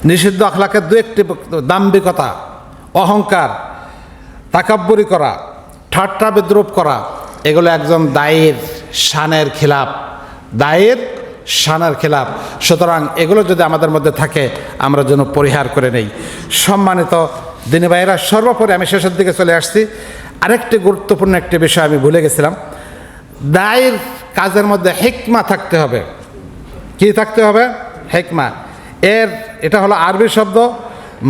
নিষিদ্ধ আখলাকের দু একটি: দাম্ভিকতা, অহংকার, তাকাব্বুরি করা, ঠাট্টা বিদ্রুপ করা, এগুলো একজন দায়ের শানের খিলাফ, দায়ের শানের খিলাফ। সুতরাং এগুলো যদি আমাদের মধ্যে থাকে, আমরা যেন পরিহার করে নেই। সম্মানিত দিনী ভাইয়েরা, সর্বোপরি আমি শেষের দিকে চলে আসছি। আরেকটি গুরুত্বপূর্ণ একটি বিষয় আমি ভুলে গেছিলাম। দায়ের কাজের মধ্যে হিকমা থাকতে হবে। কি থাকতে হবে? হিকমা। এটা হলো আরবি শব্দ,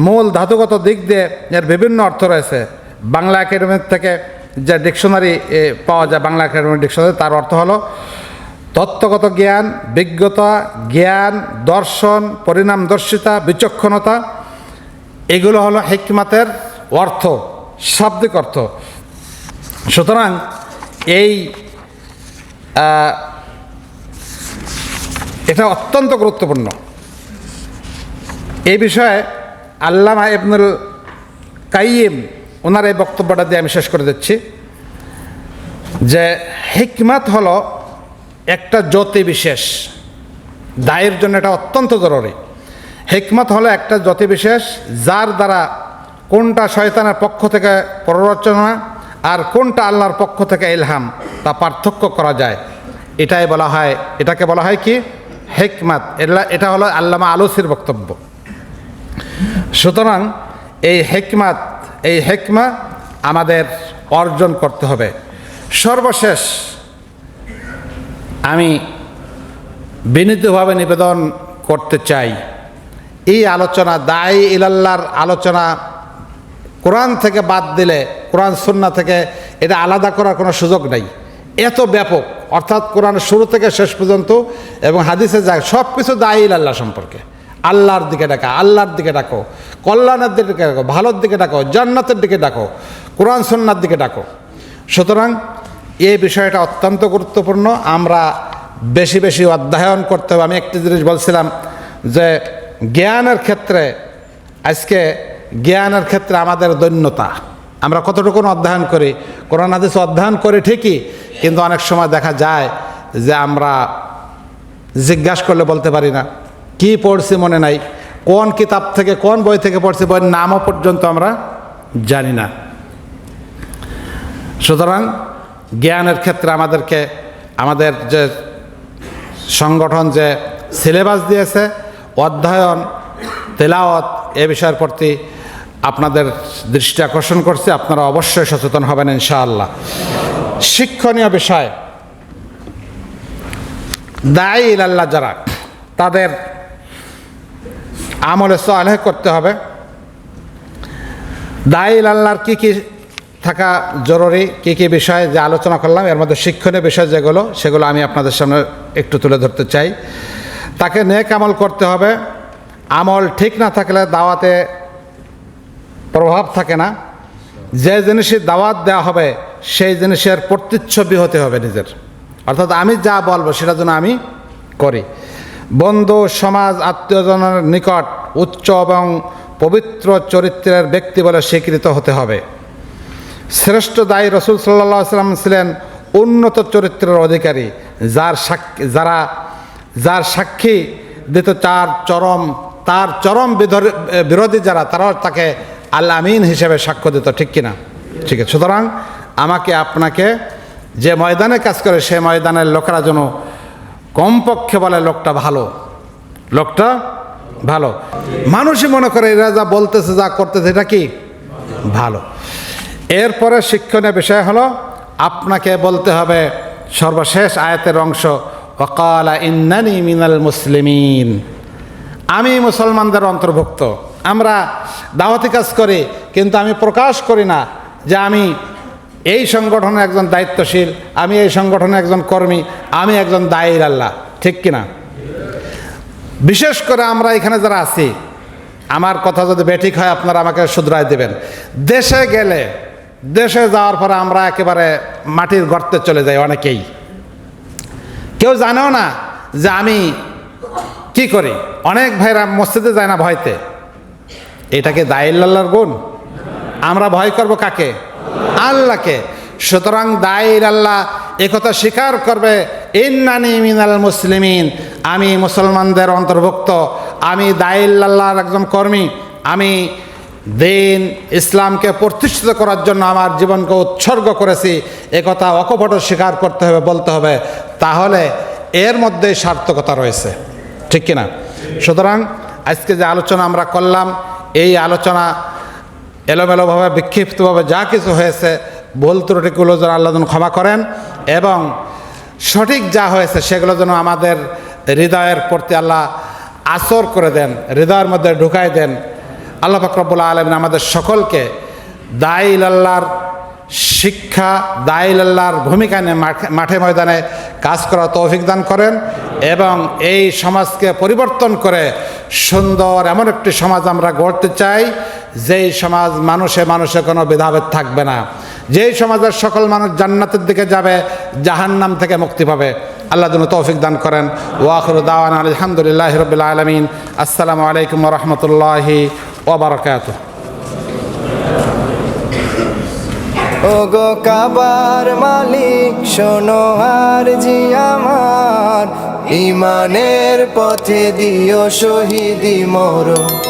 মূল ধাতুগত দিক দিয়ে এর বিভিন্ন অর্থ রয়েছে। বাংলা একাডেমির থেকে যে ডিকশনারি পাওয়া যায়, বাংলা একাডেমির ডিকশনারি, তার অর্থ হলো তত্ত্বগত জ্ঞান, বিজ্ঞতা, জ্ঞান, দর্শন, পরিণামদর্শিতা, বিচক্ষণতা, এগুলো হলো হিকমাতের অর্থ, শাব্দিক অর্থ। সুতরাং এটা অত্যন্ত গুরুত্বপূর্ণ। এই বিষয়ে আল্লামা ইবনুল কাইয়িম ওনার এই বক্তব্যটা দিয়ে আমি শেষ করে দিচ্ছি যে হিকমত হলো একটা জ্যোতি বিশেষ, দায়ের জন্য এটা অত্যন্ত জরুরি। হিকমত হলো একটা জ্যোতি বিশেষ, যার দ্বারা কোনটা শয়তানের পক্ষ থেকে প্ররোচনা আর কোনটা আল্লাহর পক্ষ থেকে ইলহাম তা পার্থক্য করা যায়। এটাকে বলা হয় কি? হিকমত। এটা হলো আল্লামা আলুসির বক্তব্য। সুতরাং এই হিকমা আমাদের অর্জন করতে হবে। সর্বশেষ আমি বিনীতভাবে নিবেদন করতে চাই, এই আলোচনা, দায়ী ইলাল্লাহর আলোচনা কোরআন থেকে বাদ দিলে, কোরআন সুন্নাহ থেকে এটা আলাদা করার কোনো সুযোগ নেই। এত ব্যাপক, অর্থাৎ কোরআন শুরু থেকে শেষ পর্যন্ত এবং হাদিসে যায় সব কিছু দায়ী ইলাল্লাহ সম্পর্কে। আল্লাহর দিকে ডাকা, আল্লাহর দিকে ডাকো, কল্যাণের দিকে ডাকো, ভালোর দিকে ডাকো, জান্নাতের দিকে ডাকো, কোরআন সুন্নাহর দিকে ডাকো। সুতরাং এই বিষয়টা অত্যন্ত গুরুত্বপূর্ণ। আমরা বেশি বেশি অধ্যয়ন করতে হবে। আমি একটি জিনিস বলছিলাম যে জ্ঞানের ক্ষেত্রে, আজকে জ্ঞানের ক্ষেত্রে আমাদের দৈন্যতা। আমরা কতটুকু অধ্যয়ন করি, কোরআন হাদিস অধ্যয়ন করি ঠিকই, কিন্তু অনেক সময় দেখা যায় যে আমরা জিজ্ঞাসা করলে বলতে পারি না, কি পড়ছি মনে নাই, কোন কিতাব থেকে, কোন বই থেকে পড়ছি, বইয়ের নামও পর্যন্ত আমরা জানি না। সুতরাং জ্ঞানের ক্ষেত্রে আমাদের যে সংগঠন যে সিলেবাস দিয়েছে, অধ্যয়ন, তেলাওয়াত, এ বিষয়ের প্রতি আপনাদের দৃষ্টি আকর্ষণ করছি। আপনারা অবশ্যই সচেতন হবেন ইনশাআল্লাহ। শিক্ষণীয় বিষয়, দায়ী ইলাল্লাহ যারা, তাদের আমলে সালেহ করতে হবে। দায়ী ইলাল্লাহর কি কি থাকা জরুরি, কি কি বিষয় যে আলোচনা করলাম, এর মধ্যে শিক্ষণীয় বিষয় যেগুলো, সেগুলো আমি আপনাদের সামনে একটু তুলে ধরতে চাই। তাকে নেক আমল করতে হবে। আমল ঠিক না থাকলে দাওয়াতে প্রভাব থাকে না। যে জিনিসের দাওয়াত দেওয়া হবে সেই জিনিসের প্রতিচ্ছবি হতে হবে নিজের, অর্থাৎ আমি যা বলবো সেটা যেন আমি করি। বন্ধু, সমাজ, আত্মীয়জনের নিকট উচ্চ এবং পবিত্র চরিত্রের ব্যক্তি বলে স্বীকৃত হতে হবে। শ্রেষ্ঠ দায়ী রাসূল সাল্লাল্লাহু আলাইহি ওয়াসাল্লাম ছিলেন উন্নত চরিত্রের অধিকারী, যার সাক্ষী দিত তার চরম বিরোধী যারা, তারাও তাকে আল আমিন হিসেবে সাক্ষ্য দিত, ঠিক কিনা? ঠিক আছে। সুতরাং আমাকে আপনাকে যে ময়দানে কাজ করে সে ময়দানের লোকেরা যেন কমপক্ষে বলে লোকটা ভালো। মানুষই মনে করে এরা যা বলতেছে, যা করতেছে এটা কি ভালো। এরপরে শিক্ষণীয় বিষয় হলো আপনাকে বলতে হবে সর্বশেষ আয়াতের অংশ, ওয়াকালা ইন্নানি মিনাল মুসলিমিন, আমি মুসলমানদের অন্তর্ভুক্ত। আমরা দাওয়াতি কাজ করি, কিন্তু আমি প্রকাশ করি না যে আমি এই সংগঠনের একজন দায়িত্বশীল, আমি এই সংগঠনের একজন কর্মী, আমি একজন দায়ীর আল্লাহ, ঠিক কিনা? বিশেষ করে আমরা এখানে যারা আছি, আমার কথা যদি বেঠিক হয় আপনারা আমাকে শুধরায় দেবেন। দেশে যাওয়ার পরে আমরা একেবারে মাটির গর্তে চলে যাই অনেকেই, কেউ জানেও না যে আমি কি করি। অনেক ভাইরা মসজিদে যায় না ভয়তে, এটাকে দায়ীর গুণ? আমরা ভয় করব কাকে? আল্লাহকে। সুতরাং দায়ীর আল্লাহ একথা স্বীকার করবে, ইন্নানি মিনাল মুসলিমিন, আমি মুসলমানদের অন্তর্ভুক্ত, আমি দায়ীর আল্লাহর একজন কর্মী, আমি দিন ইসলামকে প্রতিষ্ঠিত করার জন্য আমার জীবনকে উৎসর্গ করেছি, একথা অকপট স্বীকার করতে হবে, বলতে হবে। তাহলে এর মধ্যে সার্থকতা রয়েছে, ঠিক কিনা? সুতরাং আজকে যে আলোচনা আমরা করলাম, এই আলোচনা এলোমেলোভাবে বিক্ষিপ্তভাবে যা কিছু হয়েছে, ভুল ত্রুটিগুলো যেন আল্লাহ যেন ক্ষমা করেন, এবং সঠিক যা হয়েছে সেগুলো যেন আমাদের হৃদয়ের প্রতি আল্লাহ আসর করে দেন, হৃদয়ের মধ্যে ঢুকাই দেন। আল্লাহ পাক রব্বুল আলামিন আমাদের সকলকে দায়ীল আল্লাহর শিক্ষা, দায়ীল আল্লাহর ভূমিকা নিয়ে মাঠে ময়দানে কাজ করার তৌফিক দান করেন, এবং এই সমাজকে পরিবর্তন করে সুন্দর এমন একটি সমাজ আমরা গড়তে চাই, যেই সমাজ মানুষে কোনো ভেদাভেদ থাকবে না, যেই সমাজের সকল মানুষ জান্নাতের দিকে যাবে, জাহান্নাম থেকে মুক্তি পাবে। আল্লাহ যেন তৌফিক দান করেন। ওয়া আখিরু দাওয়ানা আলহামদুলিল্লাহি রাব্বিল আলামিন। আসসালামু আলাইকুম ওয়া রাহমাতুল্লাহি ওয়া বারাকাতুহু। ওগো কাবার মালিক শোনো আরজি আমার, ইমানের পথে দিও শহীদি মরণ।